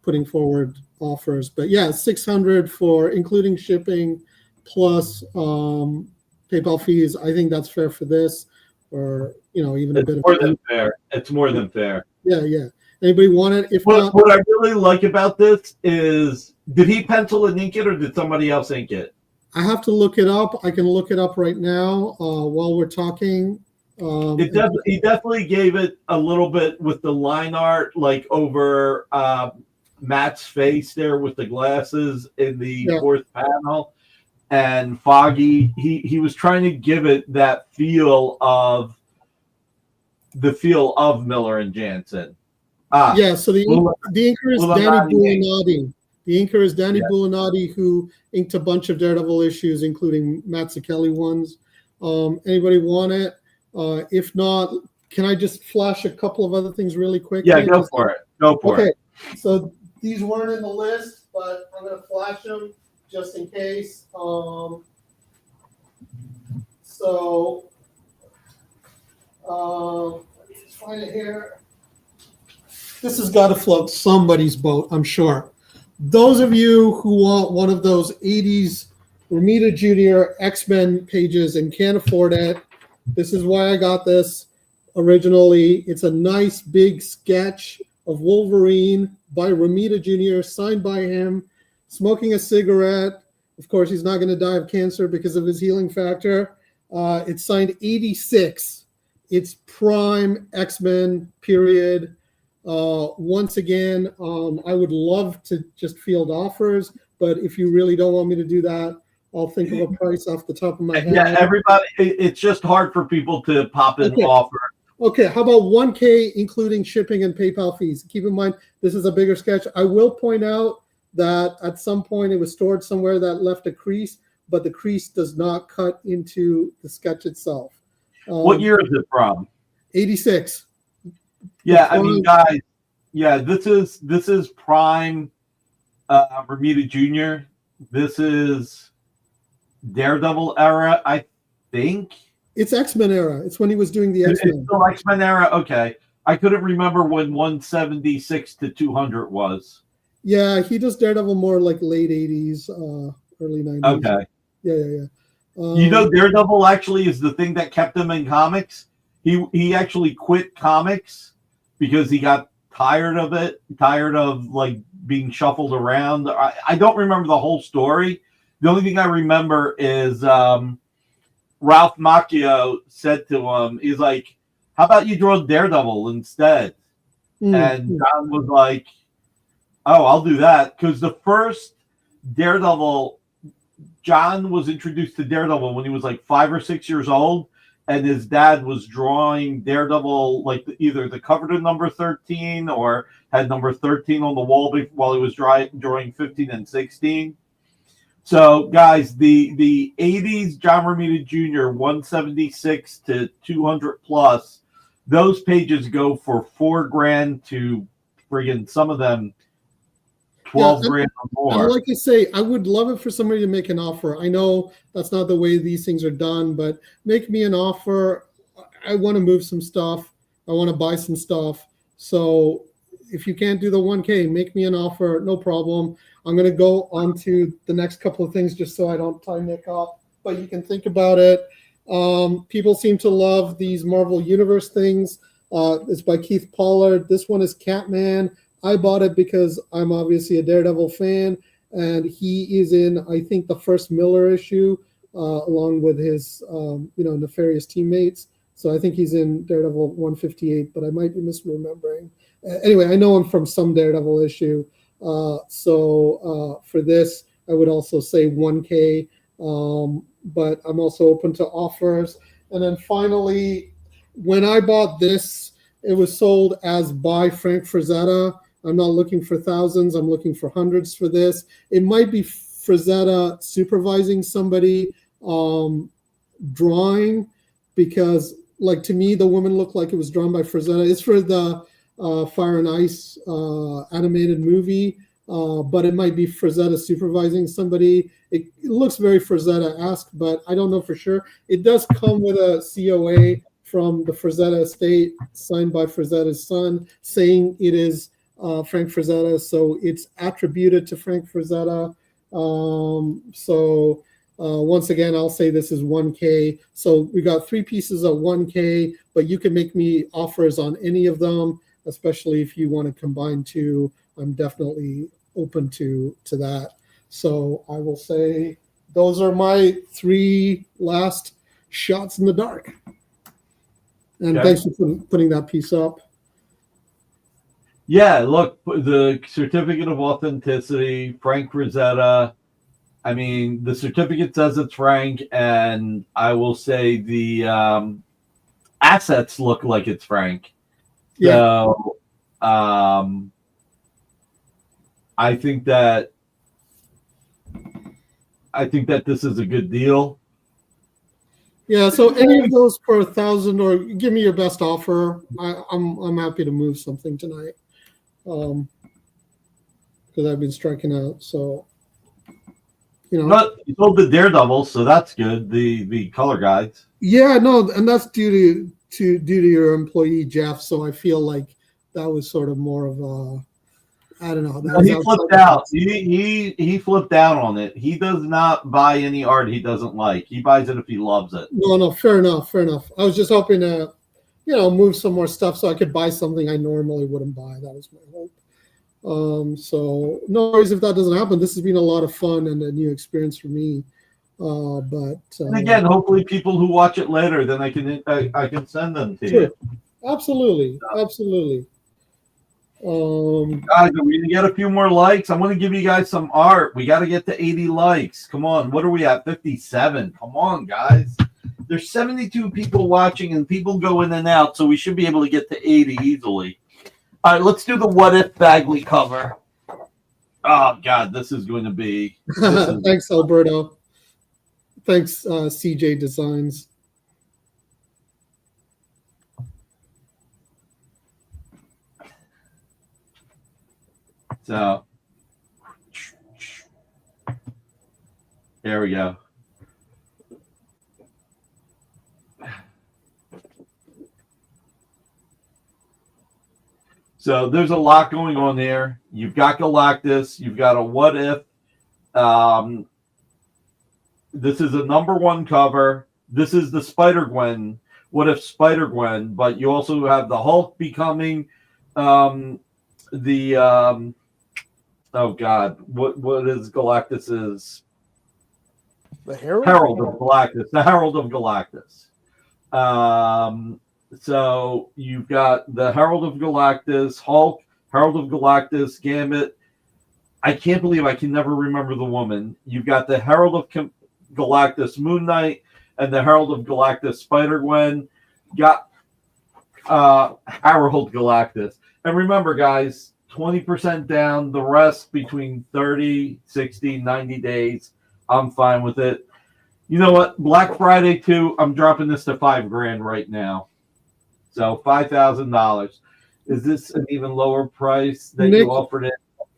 putting forward offers. But yeah, 600 for including shipping plus PayPal fees. I think that's fair for this, or even a It's bit more of. than fair. It's more than fair. Yeah. Yeah. Anybody want it? If What, not, what I really like about this is, did he pencil and ink it, or did somebody else ink it? I have to look it up. I can look it up right now while we're talking. He definitely gave it a little bit with the line art, like over Matt's face there with the glasses in the fourth panel, and Foggy. He was trying to give it that feel of Miller and Jansen. Yeah, so the inker is Danny Bulanadi. The inker is Danny Bulanadi, who inked a bunch of Daredevil issues, including Mazzucchelli ones. Anybody want it? If not, can I just flash a couple of other things really quick? Yeah, go for it. Go for it. Okay, so these weren't in the list, but I'm going to flash them just in case. Let's find it here. This has got to float somebody's boat, I'm sure. Those of you who want one of those 80s Romita Jr. X-Men pages and can't afford it, this is why I got this originally. It's a nice big sketch of Wolverine by Romita Jr., signed by him, smoking a cigarette. Of course, he's not going to die of cancer because of his healing factor. It's signed 86. It's prime X-Men period. Once again, I would love to just field offers, but if you really don't want me to do that, I'll think of a price off the top of my head. Yeah, everybody, it's just hard for people to pop an offer. Okay, how about 1K including shipping and PayPal fees? Keep in mind, this is a bigger sketch. I will point out that at some point it was stored somewhere that left a crease, but the crease does not cut into the sketch itself. What year is it from? 86. Yeah, I mean, guys, yeah, this is prime Romita Jr. This is Daredevil era, I think. It's X-Men era. It's when he was doing the X-Men. It's still X-Men era? Okay. I couldn't remember when 176 to 200 was. Yeah, he does Daredevil more like late 80s, early 90s. Okay. Yeah. Daredevil actually is the thing that kept him in comics. He actually quit comics because he got tired of it, tired of like being shuffled around. I don't remember the whole story. The only thing I remember is Ralph Macchio said to him, he's like, how about you draw Daredevil instead? And John was like, oh, I'll do that. Because the first Daredevil, John was introduced to Daredevil when he was like 5 or 6 years old. And his dad was drawing Daredevil, like either the cover to number 13 or had number 13 on the wall while he was drawing 15 and 16. So, guys, the 80s John Romita Jr. 176 to 200 plus, those pages go for $4,000 to friggin' some of them $12,000 or more. Like I say, I would love it for somebody to make an offer. I know that's not the way these things are done, but make me an offer. I want to move some stuff. I want to buy some stuff. So if you can't do the 1K, make me an offer. No problem. I'm going to go on to the next couple of things just so I don't tie Nick up, but you can think about it. People seem to love these Marvel Universe things. It's by Keith Pollard. This one is Catman. I bought it because I'm obviously a Daredevil fan, and he is in, I think, the first Miller issue, along with his, nefarious teammates. So I think he's in Daredevil 158, but I might be misremembering. Anyway, I know him from some Daredevil issue. So for this, I would also say 1K, but I'm also open to offers. And then finally, when I bought this, it was sold as by Frank Frazetta. I'm not looking for thousands. I'm looking for hundreds for this. It might be Frazetta supervising somebody drawing, because, like, to me, the woman looked like it was drawn by Frazetta. It's for the Fire and Ice animated movie, but it might be Frazetta supervising somebody. It looks very Frazetta-esque, but I don't know for sure. It does come with a COA from the Frazetta estate, signed by Frazetta's son, saying it is Frank Frazetta, so it's attributed to Frank Frazetta. Once again, I'll say this is 1K. So we got 3 pieces at 1K, but you can make me offers on any of them, especially if you want to combine 2. I'm definitely open to that. So I will say those are my 3 last shots in the dark. And thanks for putting that piece up. Yeah, look, the certificate of authenticity, Frank Frazetta. I mean, the certificate says it's Frank, and I will say the assets look like it's Frank. Yeah. So I think that this is a good deal. Yeah, so any of those for 1,000, or give me your best offer. I'm happy to move something tonight, because I've been striking out. So, But you sold the Daredevil, so that's good. The color guides. Yeah, no, and that's due to your employee Jeff. So I feel like that was sort of more of a, I don't know. He flipped out. He flipped out on it. He does not buy any art he doesn't like. He buys it if he loves it. No, fair enough. I was just hoping to, move some more stuff so I could buy something I normally wouldn't buy. That was my hope. So no worries if that doesn't happen. This has been a lot of fun and a new experience for me. And again, hopefully people who watch it later, then I can send them to you. Absolutely. Guys, are we gonna get a few more likes? I'm gonna give you guys some art. We got to get to 80 likes. Come on, what are we at? 57. Come on, guys. There's 72 people watching, and people go in and out, so we should be able to get to 80 easily. All right, let's do the What If Bagley cover. Oh God, this is going to be. Thanks, Alberto. Thanks, CJ Designs. So there we go. So there's a lot going on there. You've got Galactus. You've got a What If. This is a #1 cover. This is the Spider-Gwen. What If Spider-Gwen? But you also have the Hulk becoming oh God, what is Galactus's? The Herald? Herald of Galactus. The Herald of Galactus. So you've got the Herald of Galactus, Hulk, Herald of Galactus, Gambit. I can't believe I can never remember the woman. You've got the Herald of Galactus, Moon Knight, and the Herald of Galactus, Spider-Gwen. Got Herald Galactus. And remember, guys, 20% down, the rest between 30, 60, 90 days. I'm fine with it. You know what? Black Friday too. I'm dropping this to $5,000 right now. So $5,000. Is this an even lower price that you offered it?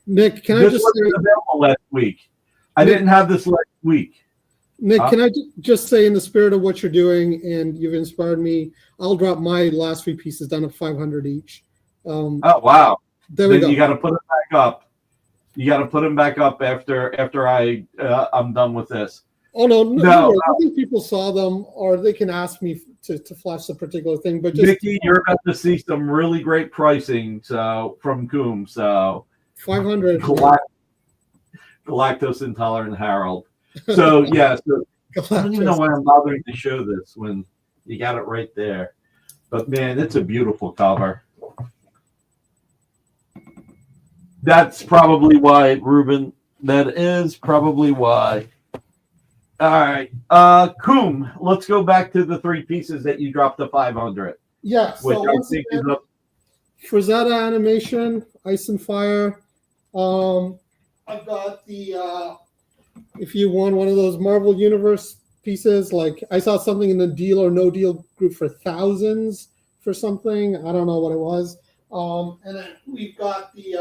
Nick, can this I just wasn't available last week? I didn't have this last week. Nick, can I just say, in the spirit of what you're doing, and you've inspired me, I'll drop my last 3 pieces down to $500 each. Oh wow! There we go. You got to put them back up. You got to put them back up after I'm done with this. Oh no. I think people saw them, or they can ask me to flash a particular thing. But just Mickey, you're about to see some really great pricing. So from Coom, so 500. Galactose intolerant Harold. So yeah, so I don't even know why I'm bothering to show this when you got it right there. But man, it's a beautiful cover. That's probably why, Ruben. That is probably why. All right, Coom. Let's go back to the 3 pieces that you dropped to 500. Yeah. Which So I once think again, is up. Frazetta animation, Ice and Fire. I've got the if you want one of those Marvel Universe pieces, like I saw something in the Deal or No Deal group for thousands for something. I don't know what it was. And then we've got the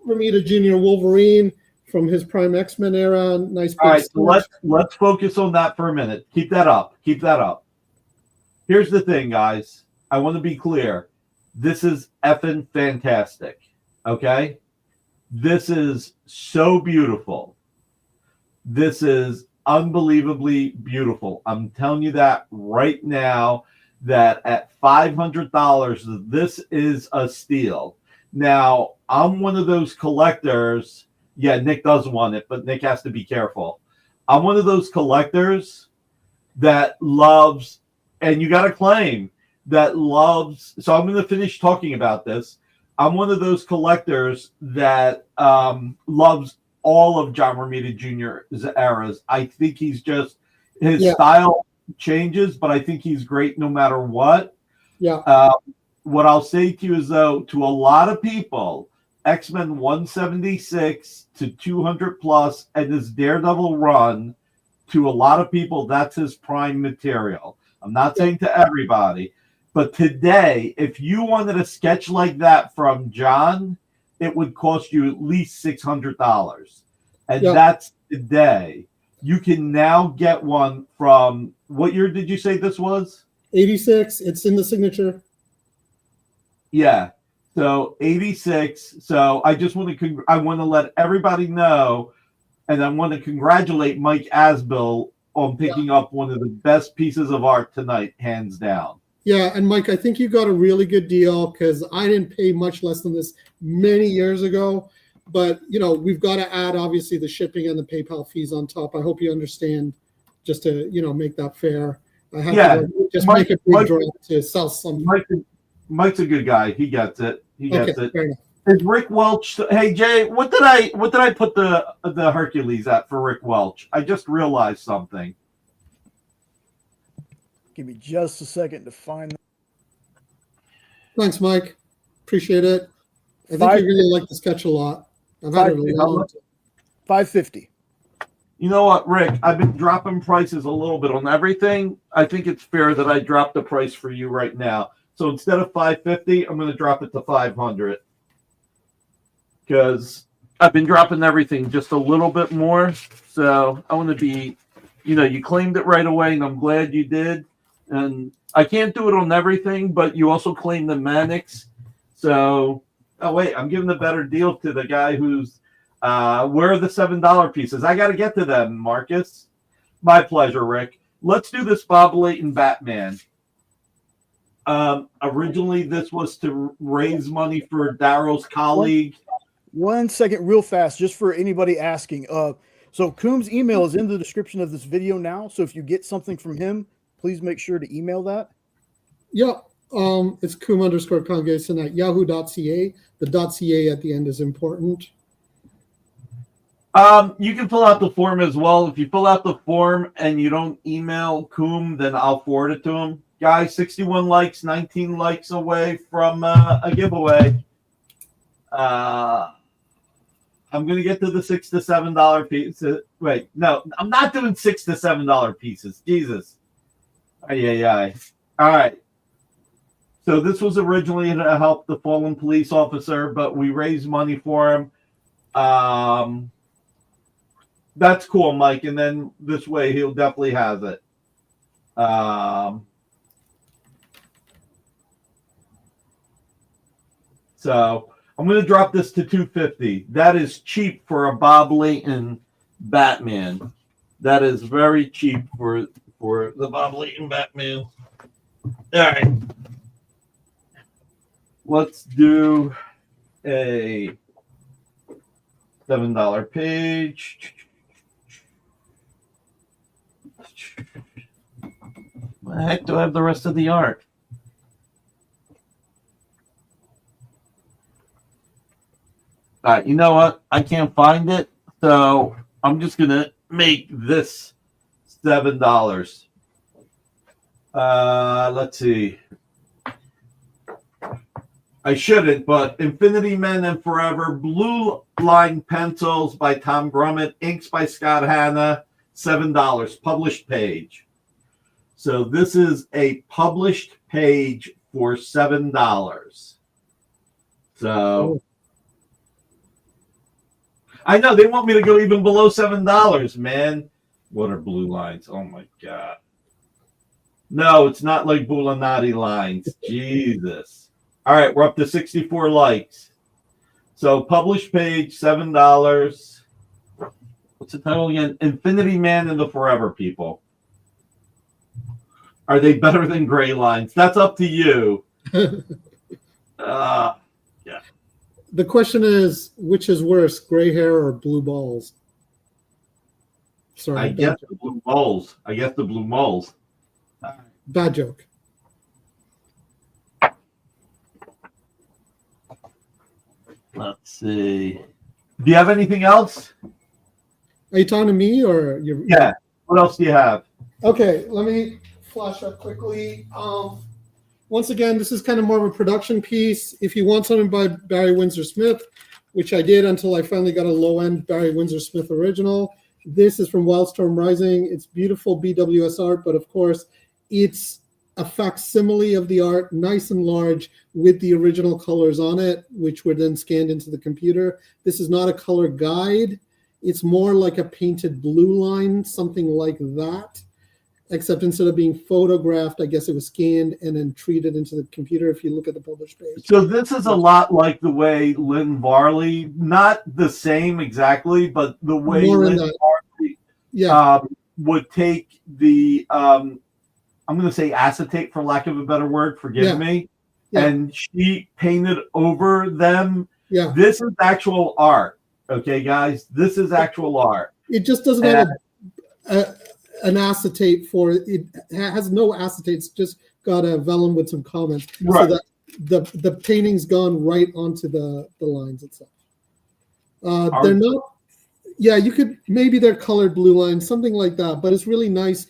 Romita Jr. Wolverine from his Prime X-Men era. Nice. All right, so let's focus on that for a minute. Keep that up. Keep that up. Here's the thing, guys. I want to be clear. This is effing fantastic. Okay? This is so beautiful. This is unbelievably beautiful. I'm telling you that right now, that at $500, this is a steal. Now, I'm one of those collectors. Yeah, Nick does want it, but Nick has to be careful. I'm one of those collectors that loves, and you got to claim, that loves. So I'm going to finish talking about this. I'm one of those collectors that loves all of John Romita Jr.'s eras. I think he's just, his style changes, but I think he's great no matter what. Yeah. What I'll say to you is, though, to a lot of people, X-Men 176 to 200 plus and his Daredevil run, to a lot of people, that's his prime material. I'm not saying to everybody, but today, if you wanted a sketch like that from John, it would cost you at least $600. And that's today. You can now get one from, what year did you say this was? 86. It's in the signature. Yeah. So 86. So I just want to I want to let everybody know, and I want to congratulate Mike Asbill on picking up one of the best pieces of art tonight, hands down. Yeah, and Mike, I think you got a really good deal because I didn't pay much less than this many years ago. But, you know, we've got to add, obviously, the shipping and the PayPal fees on top. I hope you understand, just to, you know, make that fair. I have to just make a big drop to sell something. Mike's a good guy. He gets it. He gets it. Fair enough. Is Rick Welch? Hey Jay, what did I put the Hercules at for Rick Welch? I just realized something. Give me just a second to find that. Thanks, Mike. Appreciate it. I think you really like the sketch a lot. I've had it a long time. $550. You know what, Rick? I've been dropping prices a little bit on everything. I think it's fair that I drop the price for you right now. So instead of $550, I'm going to drop it to $500 because I've been dropping everything just a little bit more. So I want to be, you know, you claimed it right away, and I'm glad you did. And I can't do it on everything, but you also claimed the Mannix. So, oh wait, I'm giving a better deal to the guy who's. Where are the $7 pieces? I got to get to them, Marcus. My pleasure, Rick. Let's do this Bob Layton Batman. Originally, this was to raise money for Darrow's colleague. 1 second, real fast, just for anybody asking. So Coombs' email is in the description of this video now. So if you get something from him, please make sure to email that. Yeah. It's Coombe_Congregason at yahoo.ca. The .ca at the end is important. You can fill out the form as well. If you fill out the form and you don't email Coombe, then I'll forward it to him. Guys, 61 likes, 19 likes away from a giveaway. I'm going to get to the $6 to $7 pieces. Wait, no, I'm not doing $6 to $7 pieces. Jesus. All right. So this was originally to help the fallen police officer, but we raised money for him. That's cool, Mike. And then this way, he'll definitely have it. So I'm going to drop this to $250. That is cheap for a Bob Layton Batman. That is very cheap for the Bob Layton Batman. All right. Let's do a $7 page. Where the heck do I have the rest of the art? All right, you know what? I can't find it, so I'm just going to make this $7. Let's see. I shouldn't, but Infinity Men and Forever, Blue Line Pencils by Tom Grummett, inks by Scott Hanna, $7, published page. So this is a published page for $7. So I know they want me to go even below $7, man. What are blue lines? Oh my god. No, it's not like Bulanati lines. Jesus. All right, we're up to 64 likes. So published page, $7. What's the title again? Infinity Man and the Forever People. Are they better than gray lines? That's up to you. The question is, which is worse, gray hair or blue balls? Sorry, I guess the blue moles. bad joke. Let's see. Do you have anything else? Are you talking to me or you? Yeah. What else do you have? Okay, let me flash up quickly. Once again, this is kind of more of a production piece. If you want something by Barry Windsor Smith, which I did until I finally got a low-end Barry Windsor Smith original, this is from Wildstorm Rising. It's beautiful BWS art, but of course, it's a facsimile of the art, nice and large, with the original colors on it, which were then scanned into the computer. This is not a color guide. It's more like a painted blue line, something like that. Except instead of being photographed, I guess it was scanned and then treated into the computer if you look at the published page. So this is a lot like the way Lynn Varley, not the same exactly, but the way More in Lynn that. Yeah. would take the, I'm going to say acetate for lack of a better word, forgive me, and she painted over them. Yeah. This is actual art. Okay, guys, this is actual art. It just doesn't have an acetate for it. It has no acetate. It's just got a vellum with some comments. Right. So that the painting's gone right onto the lines itself. They're not, you could, maybe they're colored blue lines, something like that, but it's really nice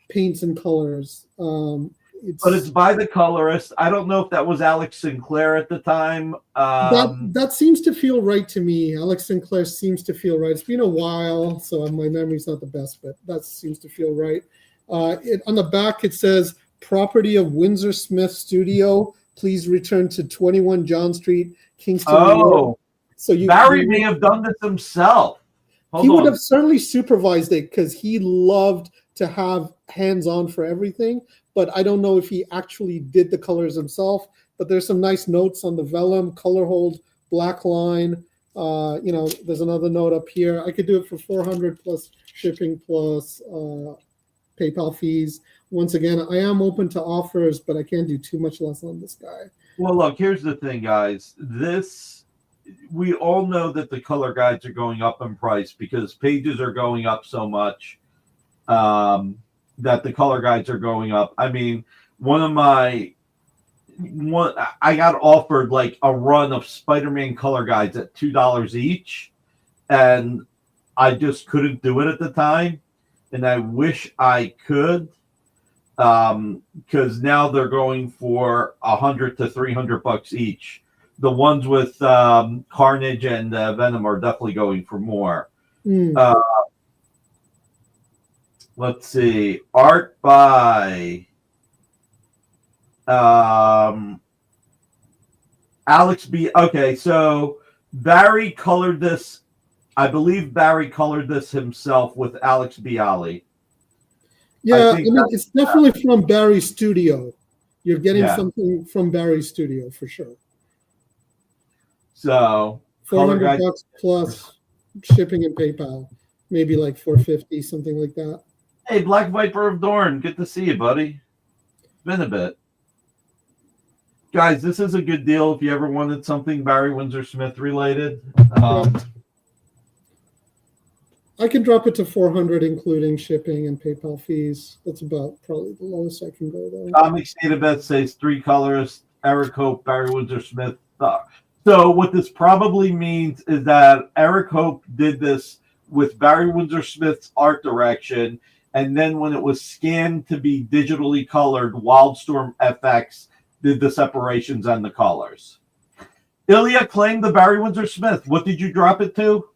paints and colors. But it's by the colorist. I don't know if that was Alex Sinclair at the time. That seems to feel right to me. Alex Sinclair seems to feel right. It's been a while, so my memory's not the best, but that seems to feel right. On the back, it says, property of Windsor Smith Studio. Please return to 21 John Street, Kingston. Oh, so Barry may have done this himself. He would have certainly supervised it because he loved to have hands-on for everything. But I don't know if he actually did the colors himself. But there's some nice notes on the vellum, color hold, black line. There's another note up here. I could do it for $400 plus shipping plus PayPal fees. Once again, I am open to offers, but I can't do too much less on this guy. Well, look, here's the thing, guys. We all know that the color guides are going up in price because pages are going up so much. That the color guides are going up. I mean, I got offered like a run of Spider-Man color guides at $2 each, and I just couldn't do it at the time. And I wish I could, because now they're going for $100 to $300 each. The ones with Carnage and Venom are definitely going for more. Let's see. Art by Alex B. Okay, so Barry colored this. I believe Barry colored this himself with Alex Bialy. Yeah, I mean, it's definitely from Barry's studio. You're getting something from Barry's studio for sure. So $400 plus shipping and PayPal, maybe like $450, something like that. Hey, Black Viper of Dorn, good to see you, buddy. It's been a bit. Guys, this is a good deal if you ever wanted something Barry Windsor Smith related. I can drop it to $400, including shipping and PayPal fees. That's about probably the lowest I can go, though. Comics Database says 3 colorists, Eric Hope, Barry Windsor Smith. So what this probably means is that Eric Hope did this with Barry Windsor Smith's art direction, and then when it was scanned to be digitally colored, Wildstorm FX did the separations and the colors. Ilya claimed the Barry Windsor Smith. What did you drop it to?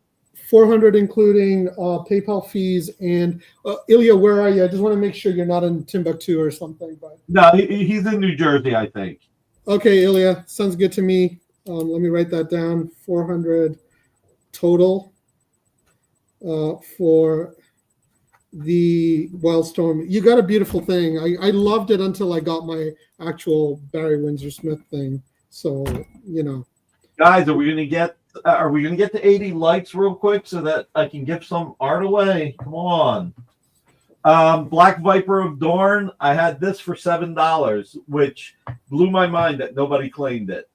$400, including PayPal fees. And Ilya, where are you? I just want to make sure you're not in Timbuktu or something. But no, he's in New Jersey, I think. Okay, Ilya, sounds good to me. Let me write that down. 400 total for the Wildstorm. You got a beautiful thing. I loved it until I got my actual Barry Windsor Smith thing. So, you know. Guys, are we gonna get to 80 likes real quick so that I can give some art away? Come on. Black Viper of Dorne. I had this for $7, which blew my mind that nobody claimed it.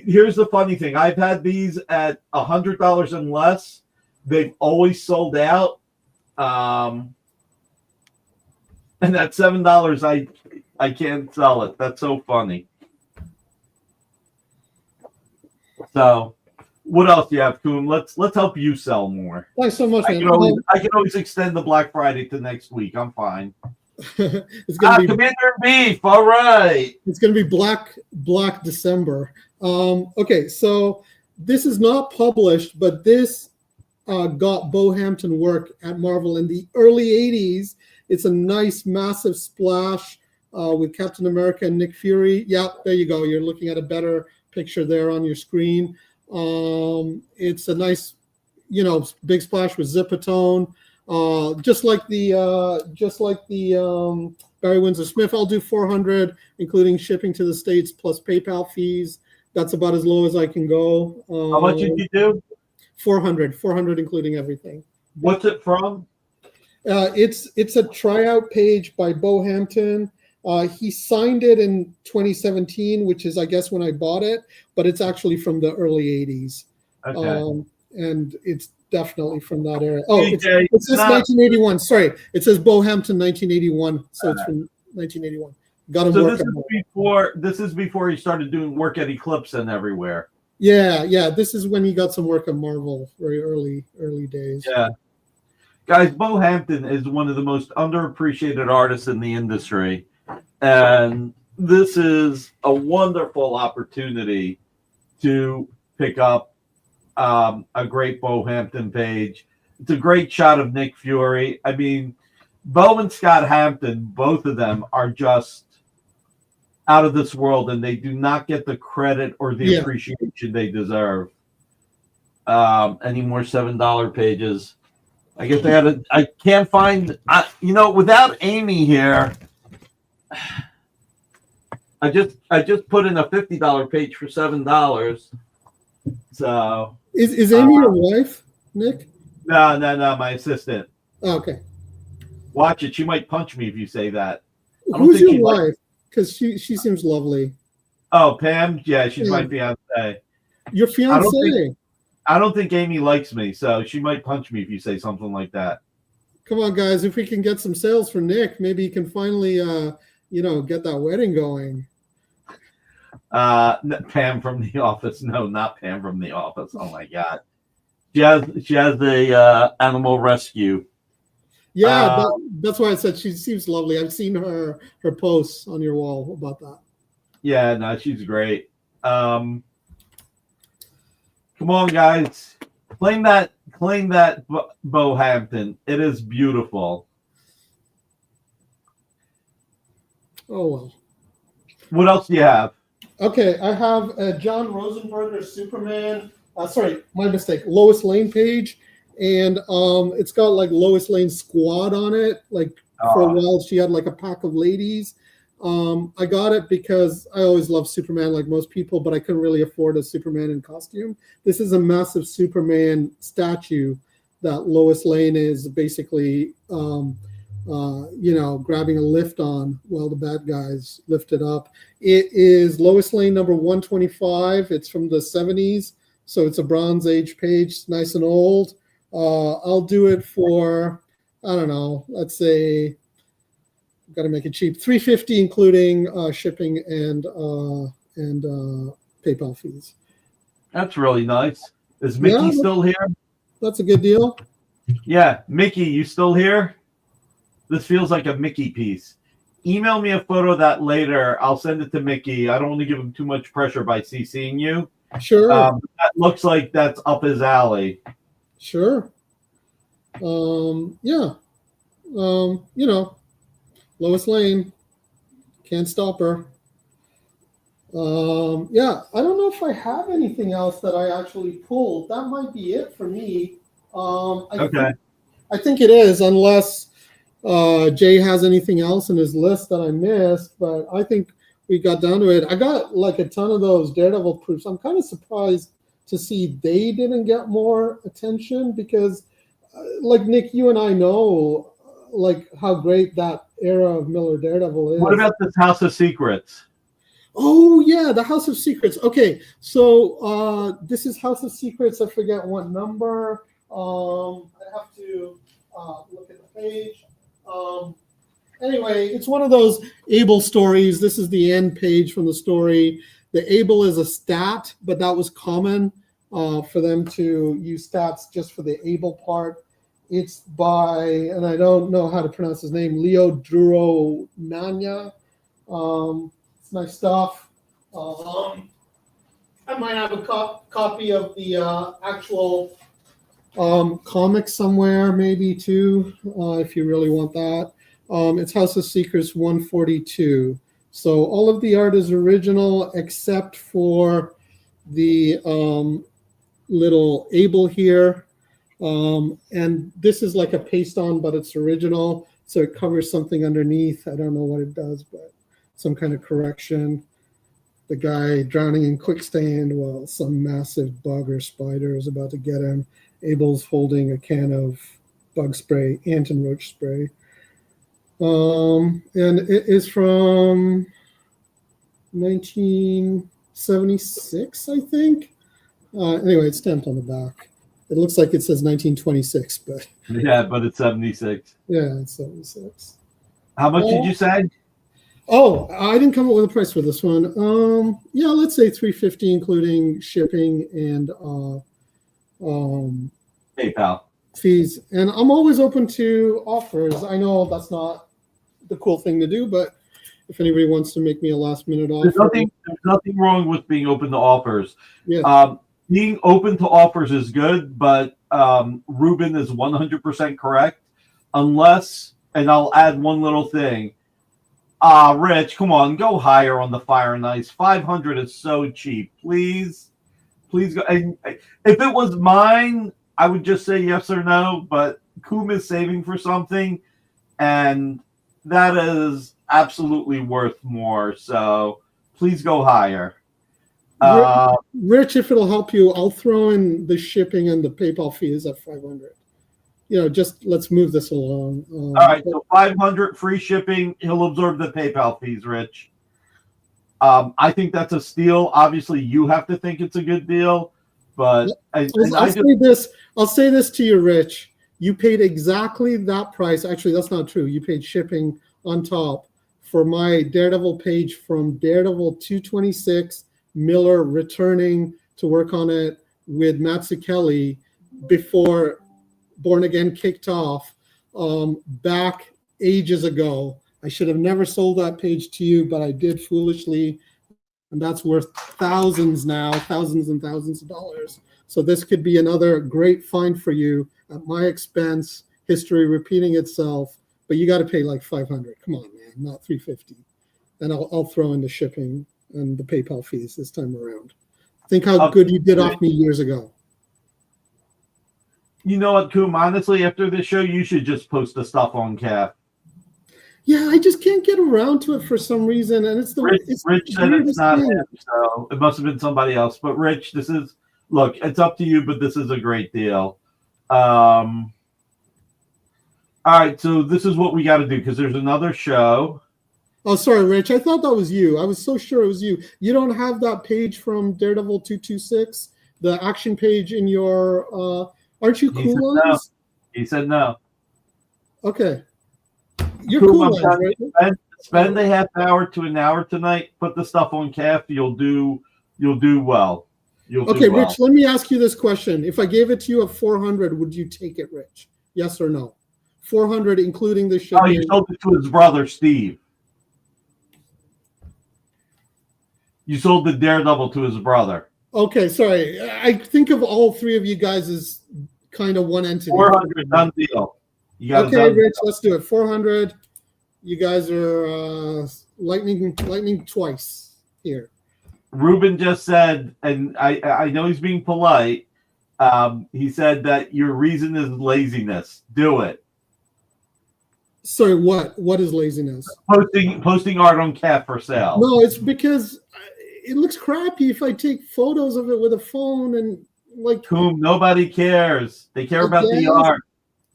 Here's the funny thing. I've had these at $100 and less. They've always sold out. And at $7, I can't sell it. That's so funny. So, what else do you have, Coon? Let's help you sell more. Thanks so much, I man. can always extend the Black Friday to next week. I'm fine. It's gonna be Commander Beef. All right. It's going to be Black December. Okay, so this is not published, but this got Bohampton work at Marvel in the early 80s. It's a nice, massive splash with Captain America and Nick Fury. Yeah, there you go. You're looking at a better picture there on your screen. It's a nice, big splash with Zipatone. Just like the Barry Windsor Smith. I'll do 400, including shipping to the States plus PayPal fees. That's about as low as I can go. How much did you do? 400 including everything. What's it from? It's a tryout page by Bohampton. He signed it in 2017, which is, I guess, when I bought it, but it's actually from the early 80s. Okay. And it's definitely from that era. Oh, it says 1981. Sorry, it says Bohampton 1981, so it's from 1981. Got him. So this is before he started doing work at Eclipse and everywhere. Yeah. This is when he got some work at Marvel, very early days. Yeah. Guys, Bohampton is one of the most underappreciated artists in the industry. And this is a wonderful opportunity to pick up a great Bohampton page. It's a great shot of Nick Fury. I mean, Bo and Scott Hampton, both of them are just out of this world, and they do not get the credit or the appreciation they deserve. Any more $7 pages? I guess I can't find, without Amy here, I just put in a $50 page for $7. So is Amy your wife, Nick? No, my assistant. Oh, okay. Watch it. She might punch me if you say that. Who's your wife? Because she seems lovely. Oh, Pam? Yeah, she's my fiance. Your fiance? I don't think Amy likes me, so she might punch me if you say something like that. Come on, guys. If we can get some sales for Nick, maybe he can finally, get that wedding going. Pam from The Office. No, not Pam from The Office. Oh, my God. She has the animal rescue. Yeah, that's why I said she seems lovely. I've seen her posts on your wall about that. Yeah, no, she's great. Come on, guys. Claim that Bohampton. It is beautiful. Oh, well. What else do you have? Okay, I have John Rosenberger Superman. Sorry, my mistake. Lois Lane page. And it's got like Lois Lane squad on it. Like for a while, she had like a pack of ladies. I got it because I always love Superman, like most people, but I couldn't really afford a Superman in costume. This is a massive Superman statue that Lois Lane is basically, grabbing a lift on while the bad guys lift it up. It is Lois Lane number 125. It's from the 70s, so it's a Bronze Age page. It's nice and old. I'll do it for, I don't know, let's say, got to make it cheap, $350 including shipping and PayPal fees. That's really nice. Is Mickey still here? That's a good deal. Yeah, Mickey, you still here? This feels like a Mickey piece. Email me a photo of that later. I'll send it to Mickey. I don't want to give him too much pressure by CCing you. Sure. That looks like that's up his alley. Sure. Lois Lane, can't stop her. Yeah, I don't know if I have anything else that I actually pulled. That might be it for me. Okay. I think it is, unless Jay has anything else in his list that I missed. But I think we got down to it. I got like a ton of those Daredevil proofs. I'm kind of surprised to see they didn't get more attention because, like Nick, you and I know, like how great that era of Miller Daredevil is. What about this House of Secrets? Oh yeah, the House of Secrets. Okay, so this is House of Secrets. I forget what number. I have to look at the page. Anyway, it's one of those Able stories. This is the end page from the story. The Able is a stat, but that was common for them to use stats just for the Able part. It's by, and I don't know how to pronounce his name, Leo Duro Nanya. It's nice stuff. I might have a copy of the actual comic somewhere, maybe too, if you really want that. It's House of Secrets 142. So all of the art is original except for the little Able here. And this is like a paste on, but it's original. So it covers something underneath. I don't know what it does, but some kind of correction. The guy drowning in quicksand while some massive bug or spider is about to get him. Abel's holding a can of bug spray, ant and roach spray. And it is from 1976, I think. Anyway, it's stamped on the back. It looks like it says 1926, but Yeah, but it's 76. yeah, it's 76. How much did you say? Oh, I didn't come up with a price for this one. Yeah, let's say $350, including shipping and PayPal. fees. And I'm always open to offers. I know that's not the cool thing to do, but if anybody wants to make me a last minute offer, There's nothing wrong with being open to offers. yeah. Being open to offers is good, but Ruben is 100% correct. Unless, and I'll add one little thing. Rich, come on, go higher on the Fire and Ice. 500 is so cheap. Please go. And if it was mine, I would just say yes or no. But Koom is saving for something, and that is absolutely worth more. So please go higher. Rich, if it'll help you, I'll throw in the shipping and the PayPal fees at 500. Just let's move this along. All right, so 500 free shipping. He'll absorb the PayPal fees, Rich. I think that's a steal. Obviously, you have to think it's a good deal, but I'll say this to you, Rich. You paid exactly that price. Actually, that's not true. You paid shipping on top for my Daredevil page from Daredevil 226, Miller returning to work on it with Mazzucchelli before Born Again kicked off back ages ago. I should have never sold that page to you, but I did foolishly, and that's worth thousands now, thousands and thousands of dollars. So this could be another great find for you at my expense, history repeating itself, but you got to pay like 500. Come on, man, not 350. And I'll throw in the shipping and the PayPal fees this time around. Think how good you did off me years ago. You know what, Koom? Honestly, after this show, you should just post the stuff on CAF. Yeah, I just can't get around to it for some reason, and it's the Rich said it's not thing. him, so it must have been somebody else. But Rich, look, it's up to you, but this is a great deal. All right, so this is what we got to do because there's another show. Oh, sorry, Rich. I thought that was you. I was so sure it was you. You don't have that page from Daredevil 226, the action page in your. Aren't you cool on this? He said no. Okay. You're Koom, cool I'm on telling right? you, spend a half hour to an hour tonight. Put the stuff on CAF. You'll do well. Okay, Rich, let me ask you this question. If I gave it to you at 400, would you take it, Rich? Yes or no? 400, including the shipping. Oh, you sold it to his brother, Steve. You sold the Daredevil to his brother. Okay, sorry. I think of all three of you guys as kind of one entity. 400, done deal. You got Okay, Rich, let's do it. 400. You guys are lightning twice here. Ruben just said, and I know he's being polite. He said that your reason is laziness. Do it. Sorry, what? What is laziness? Posting art on Calf for sale. No, it's because it looks crappy if I take photos of it with a phone and like. Whom nobody cares. They care about the guess. art.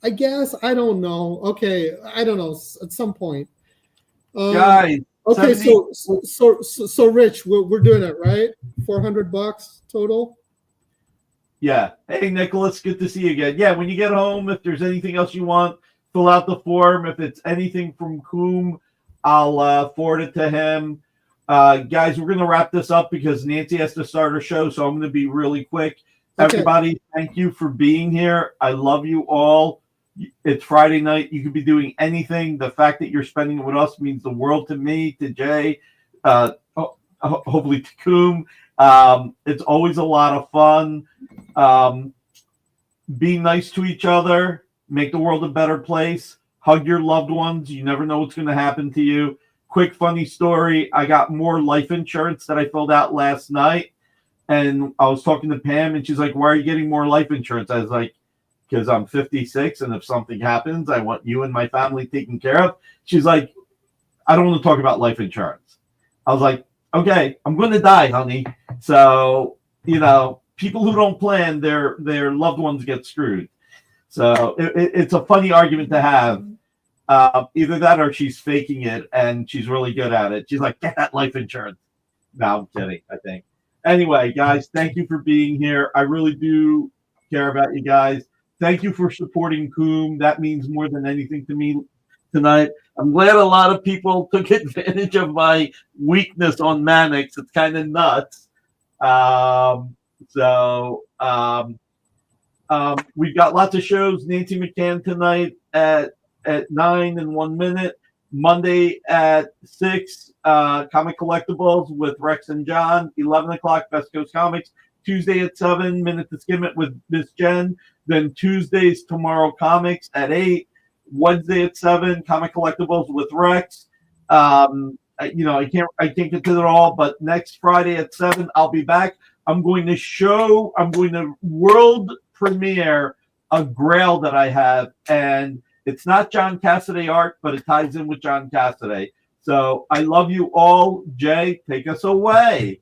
I guess I don't know. Okay, I don't know. At some point, Guys. okay, 70 so Rich, we're doing it right. $400 total. Yeah. Hey, Nicholas, good to see you again. Yeah, when you get home, if there's anything else you want, fill out the form. If it's anything from Coombe, I'll forward it to him. Guys, we're going to wrap this up because Nancy has to start her show, so I'm going to be really quick. Okay. Everybody, thank you for being here. I love you all. It's Friday night. You could be doing anything. The fact that you're spending it with us means the world to me, to Jay, hopefully to Coombe. It's always a lot of fun. Be nice to each other. Make the world a better place. Hug your loved ones. You never know what's going to happen to you. Quick funny story. I got more life insurance that I filled out last night. And I was talking to Pam, and she's like, why are you getting more life insurance? I was like, because I'm 56, and if something happens, I want you and my family taken care of. She's like, I don't want to talk about life insurance. I was like, okay, I'm going to die, honey. So, people who don't plan, their loved ones get screwed. So it's a funny argument to have. Either that or she's faking it, and she's really good at it. She's like, get that life insurance. No, I'm kidding, I think. Anyway, guys, thank you for being here. I really do care about you guys. Thank you for supporting Coombe. That means more than anything to me tonight. I'm glad a lot of people took advantage of my weakness on Mannix. It's kind of nuts. We've got lots of shows. Nancy McCann tonight at 9 and 1 minute. Monday at 6, Comic Collectibles with Rex and John. 11 o'clock, Best Coast Comics. Tuesday at 7, Minute to Skim It with Miss Jen. Then Tuesdays, Tomorrow Comics at 8. Wednesday at 7, Comic Collectibles with Rex. I can't get to it all, but next Friday at 7, I'll be back. I'm going to world premiere a Grail that I have, and it's not John Cassaday art, but it ties in with John Cassaday. So I love you all. Jay, take us away.